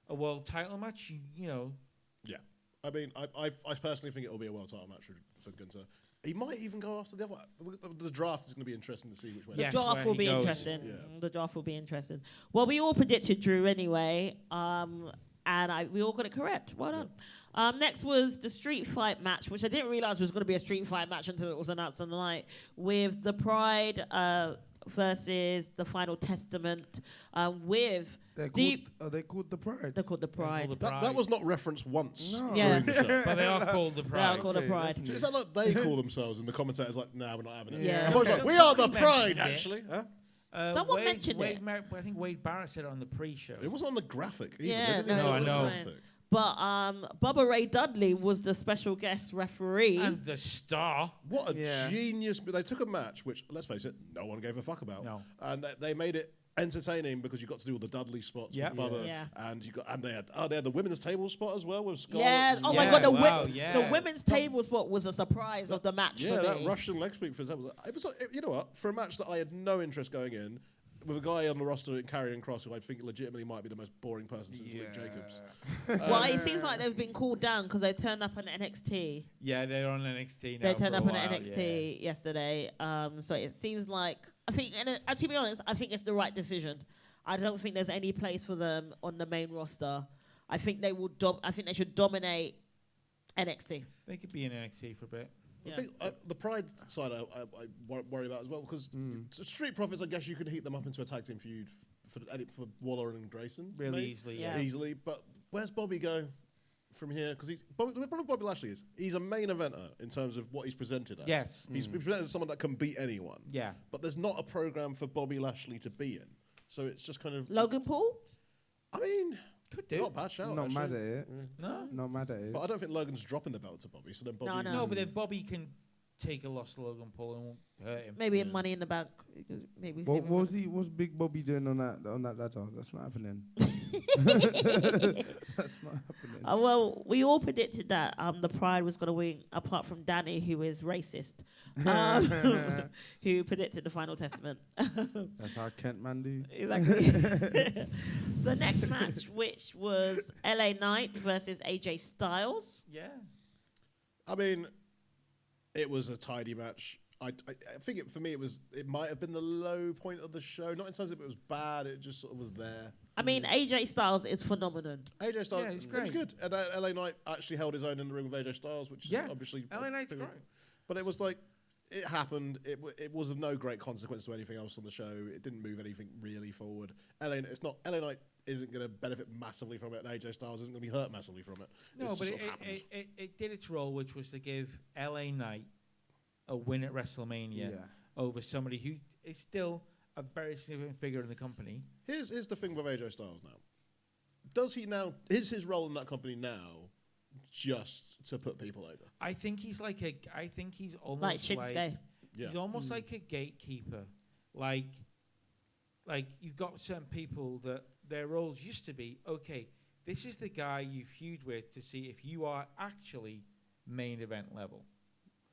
a world title match. You know. Yeah, I mean, I personally think it will be a world title match for Gunther. He might even go after the other. The draft is going to be interesting to see which way. The draft will be interesting. Yeah. The draft will be interesting. Well, we all predicted Drew anyway. And we all got it correct. Well done. Next was the street fight match, which I didn't realize was going to be a street fight match until it was announced on the night, with the Pride versus the Final Testament with Are they called the Pride? They're called the Pride. That was not referenced once. No. During the show. But they are called the Pride. They are called the Pride. Is that like they call themselves and the commentators like, nah, we're not having it? Yeah. Like, we are the Pride, actually. Huh? Someone mentioned it. I think Wade Barrett said it on the pre-show. It wasn't on the graphic either. Yeah, no, I know. But Bubba Ray Dudley was the special guest referee. And the star. What a genius. But they took a match, which, let's face it, no one gave a fuck about. No. And they made it entertaining because you got to do all the Dudley spots with Bubba. Yeah. And they had the women's table spot as well with Scarlett. Yes. Oh my God, the women's table spot was a surprise of the match for me. Yeah, that Russian leg sweep for example. You know what? For a match that I had no interest going in, with a guy on the roster in Karrion Kross who I think legitimately might be the most boring person since Luke Jacobs. Well, it seems like they've been called down because they turned up on NXT. Yeah, they're on NXT now. They turned up on NXT yesterday. So it seems like, I think, and to be honest, I think it's the right decision. I don't think there's any place for them on the main roster. I think they will. I think they should dominate NXT. They could be in NXT for a bit. I think the Pride side I worry about as well because Street Profits, I guess you could heat them up into a tag team feud for Waller and Grayson. Really maybe. easily, Yeah. Easily. But where's Bobby go from here? Because the problem with Bobby Lashley is he's a main eventer in terms of what he's presented as. Yes. He's presented as someone that can beat anyone. Yeah. But there's not a program for Bobby Lashley to be in. So it's just kind of... Logan Paul? I mean... Could do. Not a bad shout, Not actually. mad at it. No. Not mad at it. But I don't think Logan's dropping the belt to Bobby, so then Bobby... No. No, but then Bobby can take a loss to Logan Paul and won't hurt him. Maybe in Money in the Bank. Maybe. What's Big Bobby doing on that ladder? That's not happening. That's not happening. Well, we all predicted that the Pride was going to win, apart from Danny, who is racist, who predicted the Final Testament. That's how Kent man do. Exactly. The next match, which was LA Knight versus AJ Styles. Yeah. I mean, it was a tidy match. I think for me it might have been the low point of the show. Not in terms of it was bad, it just sort of was there. I mean, AJ Styles is phenomenal. AJ Styles, Yeah, he's it was great. good. And LA Knight actually held his own in the ring with AJ Styles, which is obviously... LA Knight's great. But it was like, it happened. It was of no great consequence to anything else on the show. It didn't move anything really forward. LA Knight isn't going to benefit massively from it, and AJ Styles isn't going to be hurt massively from it. No, It's but just sort of happened. it did its role, which was to give LA Knight a win at WrestleMania over somebody who is still a very significant figure in the company. Here's the thing with AJ Styles now. Is his role in that company now just to put people over? I think he's almost Like Shinsuke. Yeah. he's almost like a gatekeeper. Like you've got certain people that their roles used to be, okay, this is the guy you feud with to see if you are actually main event level.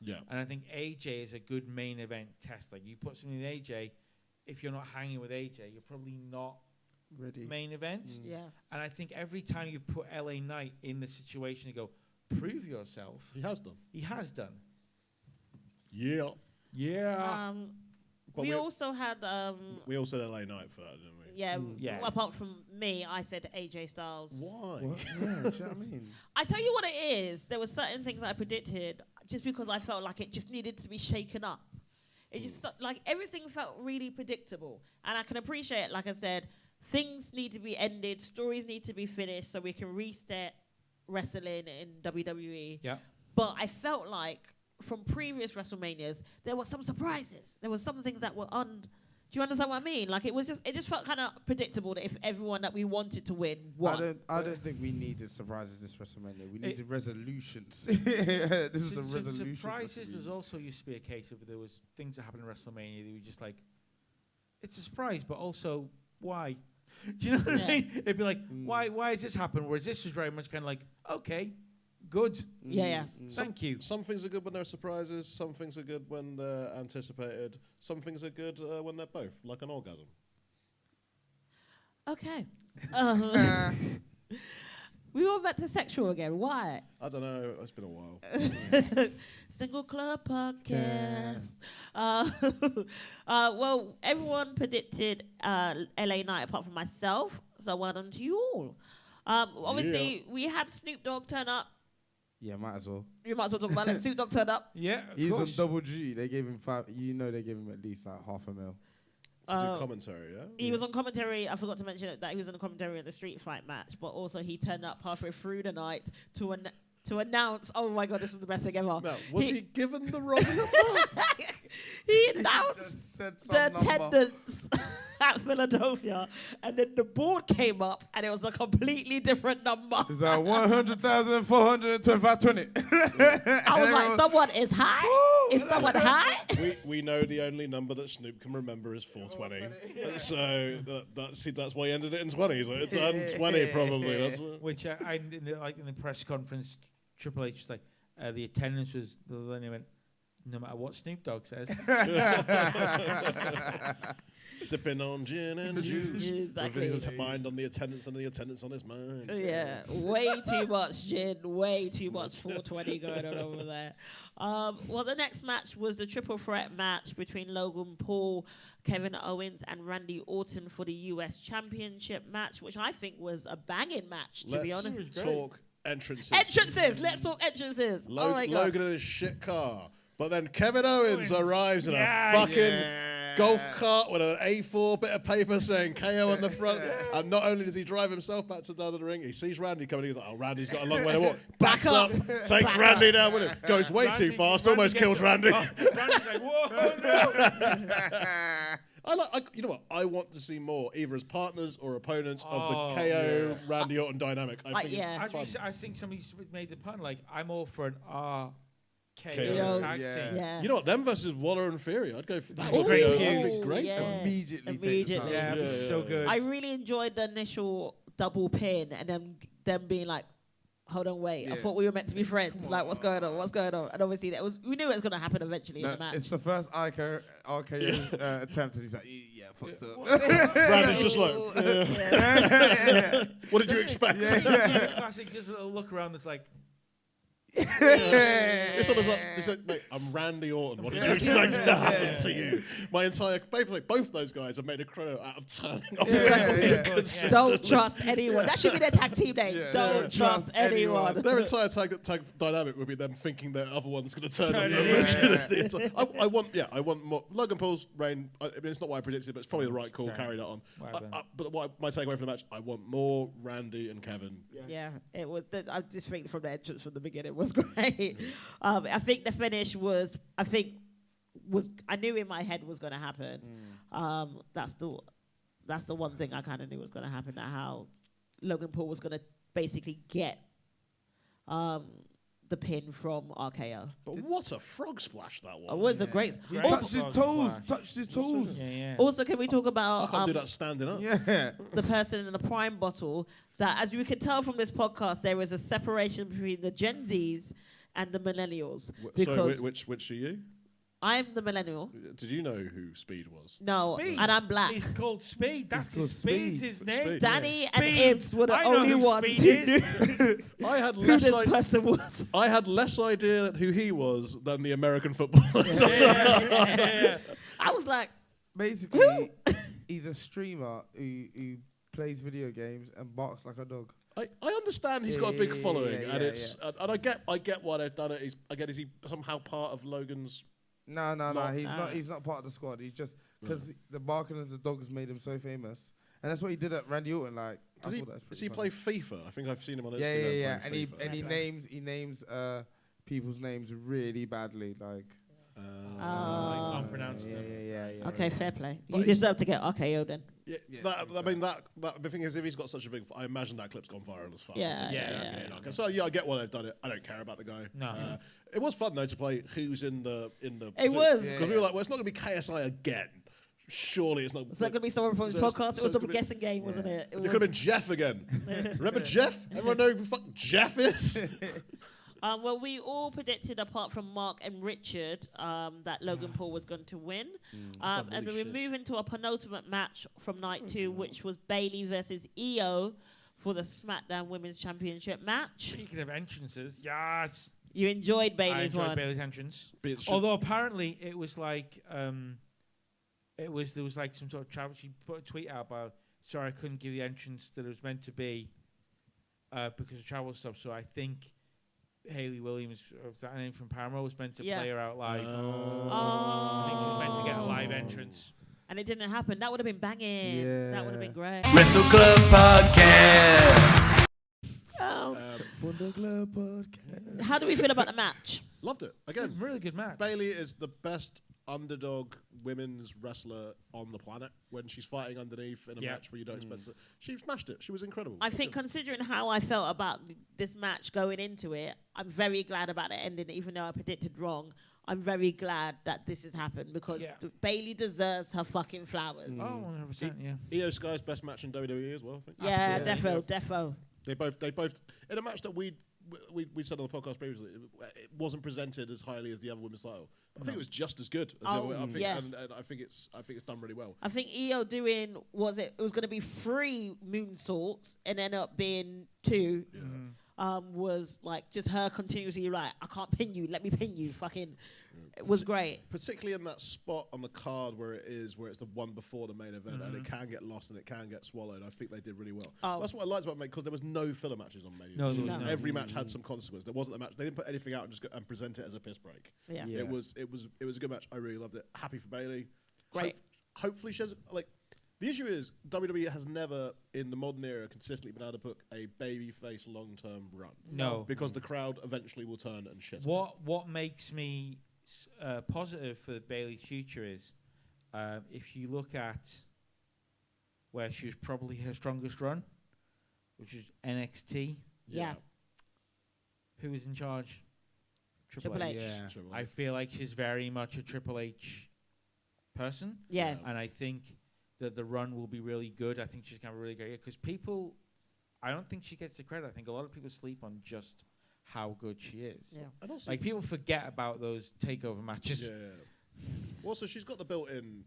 Yeah. And I think AJ is a good main event test. Like you put something in AJ, if you're not hanging with AJ, you're probably not Ready. main event. Yeah. And I think every time you put LA Knight in the situation to go, prove yourself, He has done. he has done. Yeah. Yeah. But We also had we all said LA Knight for that, didn't we? yeah, Yeah. apart from me, I said AJ Styles. Why? What? Yeah, do you know what I mean? I tell you what it is. There were certain things I predicted just because I felt like it just needed to be shaken up. It just like everything felt really predictable, and I can appreciate, like I said, things need to be ended, stories need to be finished, so we can reset wrestling in WWE. Yeah. But I felt like from previous WrestleManias, there were some surprises. There were some things that were Do you understand what I mean? Like it just felt kind of predictable that if everyone that we wanted to win won. I don't think we needed surprises this WrestleMania. We needed resolutions. This is a resolution. Surprises. There's also used to be a case of there was things that happened in WrestleMania that were just like, it's a surprise, but also why? Do you know what I mean? It'd be like, why has this happened? Whereas this was very much kind of like, okay, good. Yeah. Thank you. Some things are good when they're surprises. Some things are good when they're anticipated. Some things are good when they're both, like an orgasm. Okay. We went back to sexual again. Why? I don't know. It's been a while. Single Club Podcast. Well, everyone predicted LA Knight apart from myself, so well done to you all. Obviously, we had Snoop Dogg turn up. Yeah, might as well. You might as well talk about it. Snoop Dogg turned up. Yeah, He's on double G. They gave him $5. You know, they gave him at least like $500,000. To do commentary, yeah? He was on commentary. I forgot to mention that he was on commentary in the street fight match, but also he turned up halfway through the night to announce. Oh my God, this was the best thing ever. Now, was he given the wrong number? He announced Just said some the number. attendance at Philadelphia, and then the board came up, and it was a completely different number. It's like 100,425.20. I was like, someone is high? Is someone high? we know the only number that Snoop can remember is 420. So that's why he ended it in 20. He's like, it's on 20 probably. That's what. which in the press conference, Triple H was like, the attendance was. Then he went, no matter what Snoop Dogg says. Sipping on gin and juice. Exactly. With his mind on the attendance and the attendance on his mind. Yeah, way too much gin, way too much 420 going on over there. Well, the next match was the triple threat match between Logan Paul, Kevin Owens, and Randy Orton for the US Championship match, which I think was a banging match, to be honest. Let's talk entrances. Entrances! Let's talk entrances. Oh my God. Logan in his shit car. But then Kevin Owens arrives in a fucking golf cart with an A4 bit of paper saying KO on the front. And not only does he drive himself back to down to the ring, he sees Randy coming. He's like, "Oh, Randy's got a long way to walk." Backs up, takes Randy down with him. Goes way too fast, almost kills Randy. Randy's like, whoa, no. You know what? I want to see more, either as partners or opponents of the KO Randy Orton dynamic. I think it's fun. I think somebody made the pun. Like, I'm all for an KO tag team. Yeah. You know what? Them versus Waller and Fury. I'd go for that. Would be great That'd feud. be great Yeah. fun. Immediately. Yeah, it was so good. I really enjoyed the initial double pin and then them being like, hold on, wait. I thought we were meant to be friends. Like, what's going on? What's going on? And obviously, we knew it was going to happen eventually in the match. It's the first RKO attempt, and he's like, yeah, fucked up. Randy's just like, what did you expect? Classic, just a little look around that's like, It's almost like, mate, I'm Randy Orton. What did you expect to happen to you? My entire, basically, both those guys have made a career out of turning off. Don't trust anyone. That should be their tag team name. Don't trust anyone. Their entire tag dynamic would be them thinking the other one's going to turn on them. I want more. Logan Paul's reign. I mean, it's not what I predicted, but it's probably the right call. Carry that on. But my takeaway from the match, I want more Randy and Kevin. Yeah, it was. I just think from the entrance from the beginning was great. I think the finish was. I knew in my head was going to happen. That's the one thing I kind of knew was going to happen. That how Logan Paul was going to basically get the pin from RKO. But what a frog splash that was! It was a great. Touched his toes. Yeah. Also, can we talk about I can't do that standing up. Yeah. the person in the prime bottle? That, as you can tell from this podcast, there is a separation between the Gen Zs and the millennials. Sorry, which are you? I'm the millennial. Did you know who Speed was? No, Speed. and I'm black. He's called Speed. That's called his Speed's Speed. his name. Speed. Danny and Speed. Ibs were the I know only who ones Speed who is. knew I had who less this person was. I had less idea who he was than the American footballer. Yeah. I was like, Basically, he's a streamer who plays video games and barks like a dog. I understand he's got a big following, and yeah, it's and I get why they've done it. Is he somehow part of Logan's? No. Not- He's not part of the squad. He's just because the barking of the dog has made him so famous, and that's what he did at Randy Orton. Like, Does he play FIFA? I think I've seen him on Instagram. Yeah. playing And FIFA. he names people's names really badly. Like, I can't pronounce them. yeah. okay, fair play. But You he's- deserve to get RKO'd then. Yeah, the thing is, if he's got such a big, I imagine that clip's gone viral as fuck. Yeah. Okay. So I get why they've done it. I don't care about the guy. No. It was fun though to play who's in the. It was. because we were like, well, it's not going to be KSI again. Surely it's not. Was that going to be someone from his podcast? It was the guessing game, wasn't it? It could have been Jeff again. Remember Jeff? Everyone know who the fuck Jeff is. Well, we all predicted, apart from Mark and Richard, that Logan Paul was going to win. And we're moving to a penultimate match from night 2, which was Bayley versus EO for the SmackDown Women's Championship match. Speaking of entrances, yes. You enjoyed I Bayley's enjoyed one. Bailey's entrance. Although apparently it was like, there was like some sort of travel. She put a tweet out about, sorry, I couldn't give the entrance that it was meant to be because of travel stuff. So I think Hayley Williams, was that her name from Paramount, was meant to play her out live. I think she was meant to get a live entrance. And it didn't happen. That would have been banging. Yeah. That would have been great. Wrestleclub podcast. How do we feel about the match? Loved it. Again, Really good match. Bayley is the best underdog women's wrestler on the planet. When she's fighting underneath in a match where you don't expect it, she smashed it. She was incredible. I think considering how I felt about this match going into it, I'm very glad about the ending, even though I predicted wrong. I'm very glad that this has happened because Bayley deserves her fucking flowers. Oh, 100%, yeah. Io Sky's best match in WWE as well. I think. Yeah, defo. They both in a match that we said on the podcast previously, it wasn't presented as highly as the other women's title. I think it was just as good. As and I think it's done really well. I think EO doing it was going to be 3 moonsaults and ended up being 2. Was like just her continuously like, I can't pin you, let me pin you. Fucking, it was great. Particularly in that spot on the card where it's the one before the main event, and it can get lost and it can get swallowed. I think they did really well. That's what I liked about it, because there was no filler matches on Mania. No. Every match had some consequence. There wasn't a match. They didn't put anything out and just present it as a piss break. Yeah. It was a good match. I really loved it. Happy for Bayley. Great. Hopefully she has, like, the issue is WWE has never, in the modern era, consistently been able to book a babyface long-term run. No. Because the crowd eventually will turn and shit. What makes me positive for Bayley's future is if you look at where she was probably her strongest run, which is NXT. Yeah. Who is in charge? Triple H. Yeah. I feel like she's very much a Triple H person. Yeah. And I think that the run will be really good. I think she's going to be really great. Because people, I don't think she gets the credit. I think a lot of people sleep on just how good she is. Yeah. And also, Like, people forget about those takeover matches. yeah. Also, she's got the built-in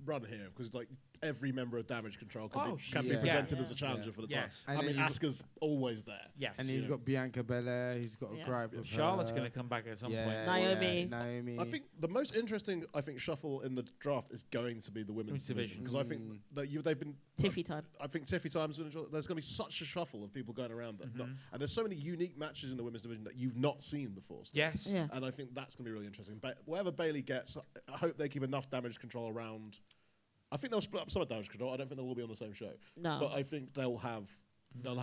run here because, like, every member of Damage Control can be yeah. presented as a Yeah. challenger for the title. Yes. And I mean, then Asuka's always there. Yes. And then you've got Bianca Belair, who's got a Yeah. gripe with Charlotte's her. going to come back at some Yeah, point. Naomi. Naomi. I think the most interesting, shuffle in the draft is going to be the women's division because I think that they've been Tiffy time. I think Tiffy times there's going to be such a shuffle of people going around that, and there's so many unique matches in the women's division that you've not seen before. Still. Yes. Yeah. And I think that's going to be really interesting. But whatever Bayley gets, I hope they keep enough Damage Control around. I think they'll split up some of Damage Control. I don't think they'll all be on the same show. No. But I think they'll have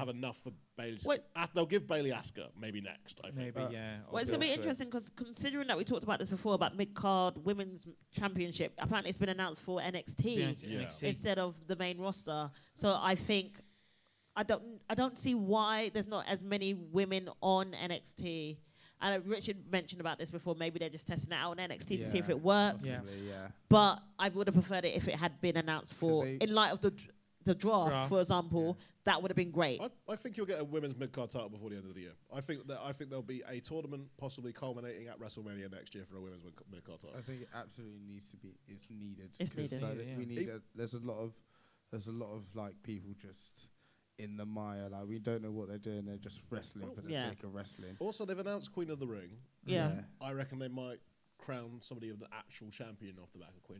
enough for Bayley. Wait. They'll give Bayley Asuka maybe next. I think. Maybe, yeah. Well, it's going to be interesting because considering that we talked about this before about mid-card women's championship, apparently it's been announced for NXT Yeah. instead of the main roster. So I think I don't see why there's not as many women on NXT. And Richard mentioned about this before. Maybe they're just testing it out on NXT to see if it works. Yeah. Yeah. But I would have preferred it if it had been announced for, they- in light of the draft, for example. That would have been great. I think you'll get a women's mid-card title before the end of the year. I think there'll be a tournament possibly culminating at WrestleMania next year for a women's mid-card title. I think it absolutely needs to be. It's needed. It's 'cause, needed. like, Yeah. we need. There's a lot of like people just in the mire. Like we don't know what they're doing. They're just wrestling for the Yeah. sake of wrestling. Also, they've announced Queen of the Ring. Yeah. I reckon they might crown somebody of the actual champion off the back of Queen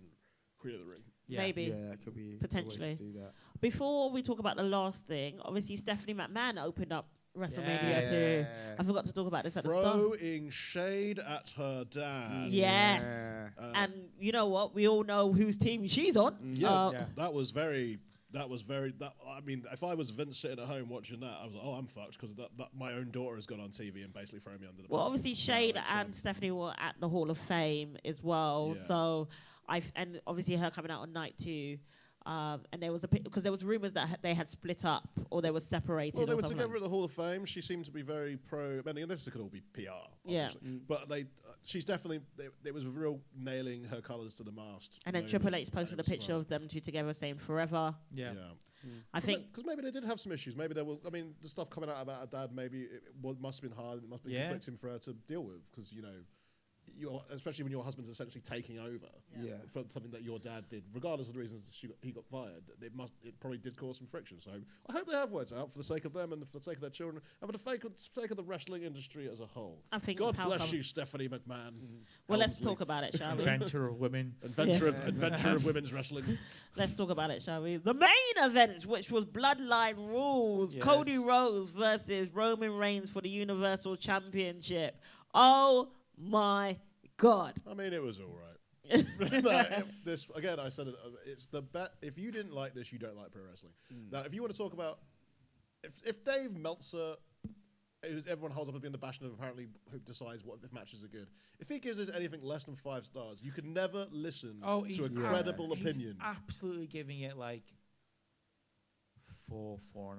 of the Ring. Yeah. Maybe. Yeah, it could be Potentially. a way to do that. Before we talk about the last thing, obviously Stephanie McMahon opened up WrestleMania Yes. too. I forgot to talk about this at the start. Throwing shade at her dad. Yes. Yeah. And you know what? We all know whose team she's on. Yeah. That was very. I mean, if I was Vince sitting at home watching that, I was like, "Oh, I'm fucked," because that my own daughter has gone on TV and basically thrown me under the bus. Well, obviously Shade makes and sense. Stephanie were at the Hall of Fame as well. Yeah. So and obviously her coming out on night 2. And there was because there was rumors that they had split up or they were separated. Well, they or were something together like. at the Hall of Fame. She seemed to be very pro. I mean, this could all be PR, Yeah. obviously. But she's definitely. It was real nailing her colours to the mast. And then moment Triple H posted a as picture well. of them two together saying forever. Yeah. I think because maybe they did have some issues. Maybe there was. I mean, the stuff coming out about her dad. Maybe must have been hard. And it must be conflicting for her to deal with because especially when your husband's essentially taking over for something that your dad did, regardless of the reasons he got fired. It probably did cause some friction. So I hope they have words out for the sake of them and for the sake of their children and for the sake of the wrestling industry as a whole. I think God power bless cover- you, Stephanie McMahon. Well, let's Helmsley. talk about it, shall we? Inventor of women. Adventure of women's wrestling. Let's talk about it, shall we? The main event, which was Bloodline Rules, Yes. Cody Rhodes versus Roman Reigns for the Universal Championship. Oh my God! I mean, it was all right. I said it's the bet. If you didn't like this, you don't like pro wrestling. Now, if you want to talk about if Dave Meltzer, everyone holds up as being the bastion of apparently who decides what if matches are good. If he gives us anything less than 5 stars, you can never listen to a credible opinion. He's absolutely giving it like 4.5.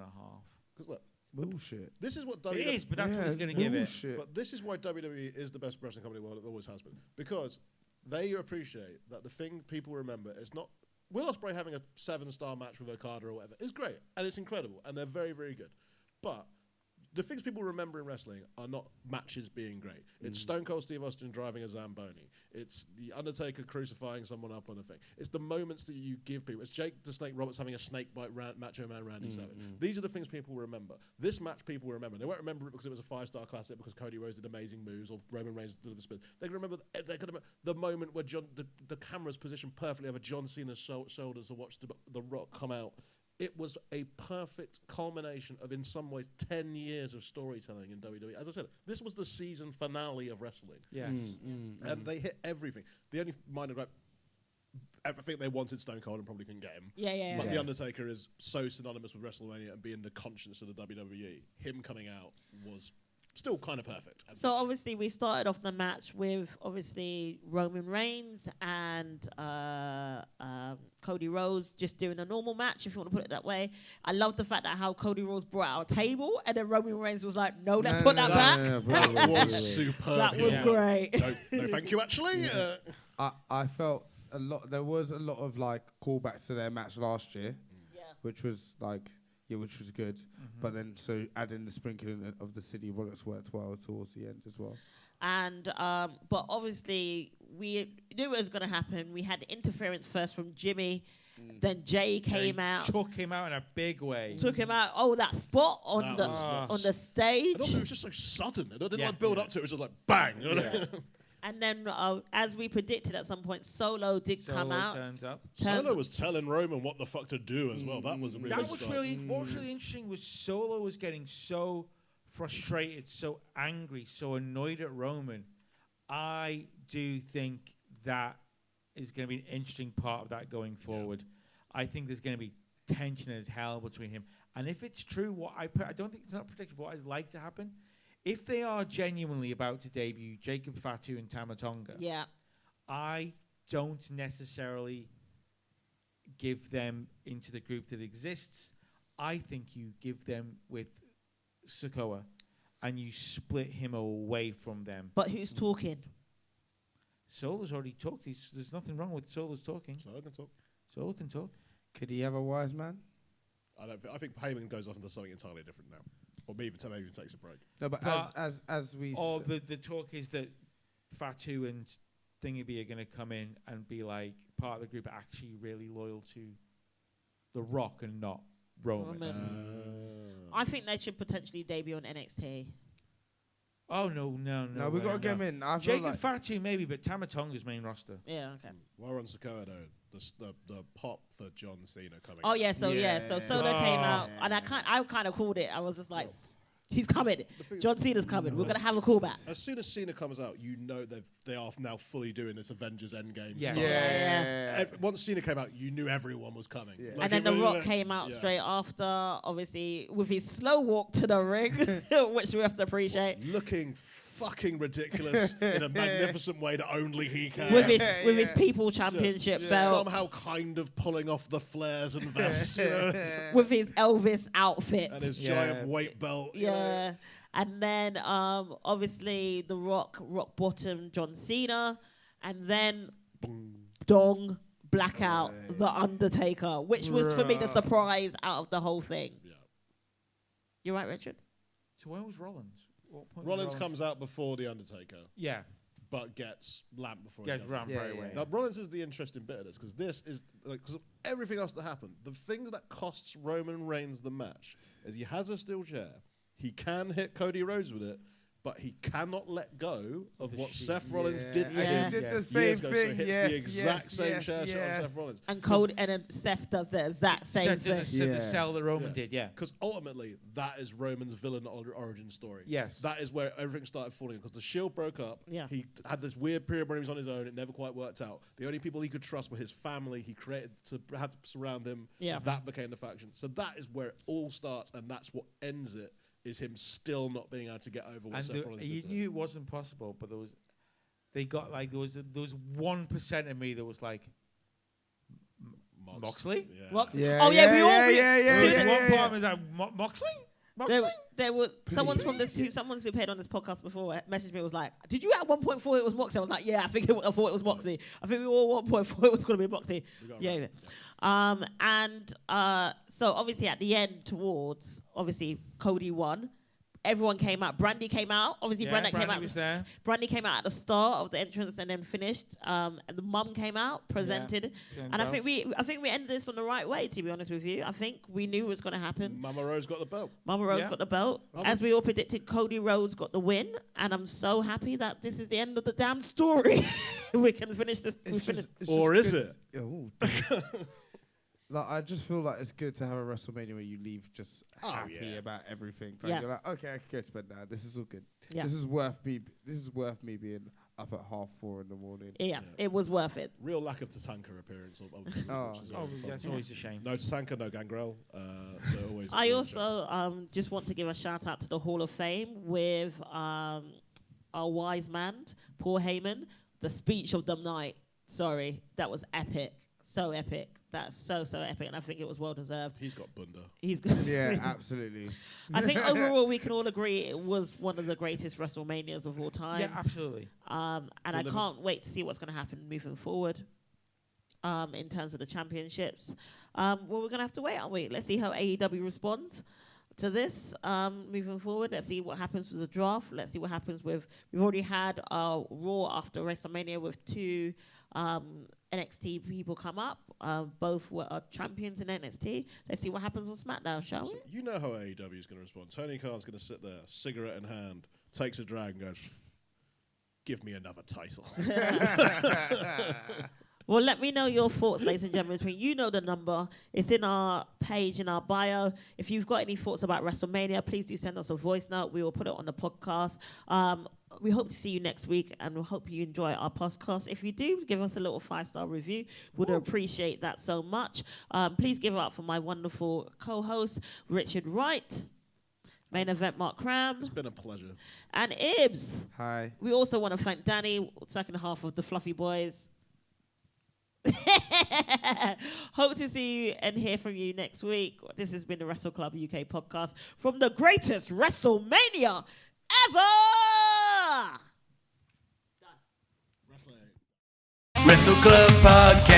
Because look, Bullshit. this is what It WWE is, but that's what he's going to give it. Bullshit. But this is why WWE is the best wrestling company in the world. It always has been. Because they appreciate that the thing people remember is not... Will Ospreay having a 7-star match with Okada or whatever is great. And it's incredible. And they're very, very good. But the things people remember in wrestling are not matches being great. It's Stone Cold Steve Austin driving a Zamboni. It's The Undertaker crucifying someone up on the thing. It's the moments that you give people. It's Jake the Snake Roberts having a snake bite Macho Man Randy Savage. These are the things people remember. This match people will remember. They won't remember it because it was a 5-star classic because Cody Rhodes did amazing moves or Roman Reigns did a spin. They can remember the moment where the camera's positioned perfectly over John Cena's shoulders to watch the Rock come out. It was a perfect culmination of, in some ways, 10 years of storytelling in WWE. As I said, this was the season finale of wrestling. Yes. And they hit everything. The only minor gripe, I think they wanted Stone Cold and probably couldn't get him. Yeah. But The Undertaker is so synonymous with WrestleMania and being the conscience of the WWE. Him coming out was still kind of perfect. So obviously we started off the match with obviously Roman Reigns and Cody Rhodes just doing a normal match, if you want to put it that way. I love the fact that how Cody Rhodes brought out a table and then Roman Reigns was like, no, let's put that back. That was superb. That was great. No, thank you, actually. I felt there was a lot of like callbacks to their match last year, which was like, which was good. But then so adding the sprinkling of the City Rollets worked well towards the end as well. And but obviously we knew it was going to happen. We had interference first from Jimmy, then Jay came out. Took him out in a big way. Took him out. Oh, that spot on the stage. And also, it was just so sudden. It didn't like build up to it. It was just like bang. And then, as we predicted at some point, Solo did come out. Turns up. Solo was telling Roman what the fuck to do as well. That was really What was really interesting was Solo was getting so frustrated, so angry, so annoyed at Roman. I do think that is going to be an interesting part of that going forward. I think there's going to be tension as hell between him. And if it's true, I don't think it's not predictable. What I'd like to happen. If they are genuinely about to debut Jacob Fatu and Tama Tonga, I don't necessarily give them into the group that exists. I think you give them with Sikoa and you split him away from them. But who's talking? Solo's already talked. There's nothing wrong with Solo's talking. Solo can talk. Could he have a wise man? I think Heyman goes off into something entirely different now. Or maybe takes a break. No, but as we... Or the talk is that Fatu and Thingy are going to come in and be like part of the group actually really loyal to The Rock and not Roman. I think they should potentially debut on NXT. Oh, no. No, we got to get him in. I feel Jacob like Fatu maybe, but Tama Tonga's main roster. Yeah, okay. While we're on Sikoa, though, the pop for John Cena coming out. So Solo came out, and I kind of called it. I was just like, he's coming. John Cena's coming. We're going to have a callback. As soon as Cena comes out, you know they are now fully doing this Avengers Endgame stuff. Once Cena came out, you knew everyone was coming. Yeah. Like and then The Rock came out straight after, obviously, with his slow walk to the ring, which we have to appreciate. Looking fucking ridiculous in a magnificent way that only he can. With his People Championship belt. Somehow kind of pulling off the flares and vest. With his Elvis outfit. And his giant weight belt. Yeah. And then, obviously, The Rock bottom John Cena. And then, dong, blackout, The Undertaker. Which was, for me, the surprise out of the whole thing. Yeah. You right, Richard? So where was Rollins? Rollins comes out before The Undertaker. Yeah. But gets lamped before he does right away. Now, Rollins is the interesting bit of this, because this is, because of everything else that happened, the thing that costs Roman Reigns the match is he has a steel chair, he can hit Cody Rhodes with it, but he cannot let go of what Seth Rollins did to him. He did the same thing. thing. So he hits the exact same chair shot on Seth Rollins. And then Seth does the exact same thing. The sell that Roman did, Because ultimately, that is Roman's villain origin story. Yes. That is where everything started falling. Because the Shield broke up. Yeah. He had this weird period where he was on his own. It never quite worked out. The only people he could trust were his family. He created to have to surround him. Yeah. That became the faction. So that is where it all starts, and that's what ends it. Is him still not being able to get over what Seth Rollins did. You knew it wasn't possible, but there was 1% of me that was like, Moxley? Yeah. Moxley? Yeah. Oh yeah, we all. Yeah. One part of that Moxley. There was someone who played on this podcast before messaged me. Was like, "Did you at one point thought it was Moxley?" I was like, "Yeah, I thought it was Moxley. I think we all at one point thought it was going to be Moxley." Yeah. So obviously at the end, towards obviously Cody won. Everyone came out. Brandy came out. Obviously, Brandy came out. Brandy came out at the start of the entrance and then finished. And the mum came out, presented, and I think we ended this on the right way. To be honest with you, I think we knew it was going to happen. Mama Rose got the belt. Got the belt. As we all predicted, Cody Rhodes got the win, and I'm so happy that this is the end of the damn story. We can finish this. Or is it? Like, I just feel like it's good to have a WrestleMania where you leave just happy about everything. Like, you're like, okay, I can go to bed now. This is all good. Yeah. This is worth me being up at 4:30 in the morning. Yeah, it was worth it. Real lack of Tatanka appearance. That's always a shame. No Tatanka, no Gangrel. So always. I also just want to give a shout out to the Hall of Fame with our wise man, Paul Heyman, the speech of the night. Sorry, that was epic. So epic. That's so epic, and I think it was well deserved. He's got bunda. He's got Yeah, absolutely. I think overall we can all agree it was one of the greatest WrestleManias of all time. Yeah, absolutely. And I can't wait to see what's going to happen moving forward in terms of the championships. Well, we're going to have to wait, aren't we? Let's see how AEW responds to this moving forward. Let's see what happens with the draft. Let's see what happens with... We've already had Raw after WrestleMania with 2 NXT people come up. Both were champions in NXT. Let's see what happens on SmackDown, shall we? You know how AEW is going to respond. Tony Khan's going to sit there, cigarette in hand, takes a drag and goes, give me another title. Well, let me know your thoughts, ladies and gentlemen. You know the number. It's in our page, in our bio. If you've got any thoughts about WrestleMania, please do send us a voice note. We will put it on the podcast. We hope to see you next week, and we hope you enjoy our podcast. If you do, give us a little 5-star review. Would appreciate that so much. Please give it up for my wonderful co-host, Richard Wright. Main event, Mark Cram. It's been a pleasure. And Ibs. Hi. We also want to thank Danny, second half of the Fluffy Boys. Hope to see you and hear from you next week. This has been the Wrestleclub UK podcast from the greatest WrestleMania ever. Wrestling. Wrestleclub Podcast.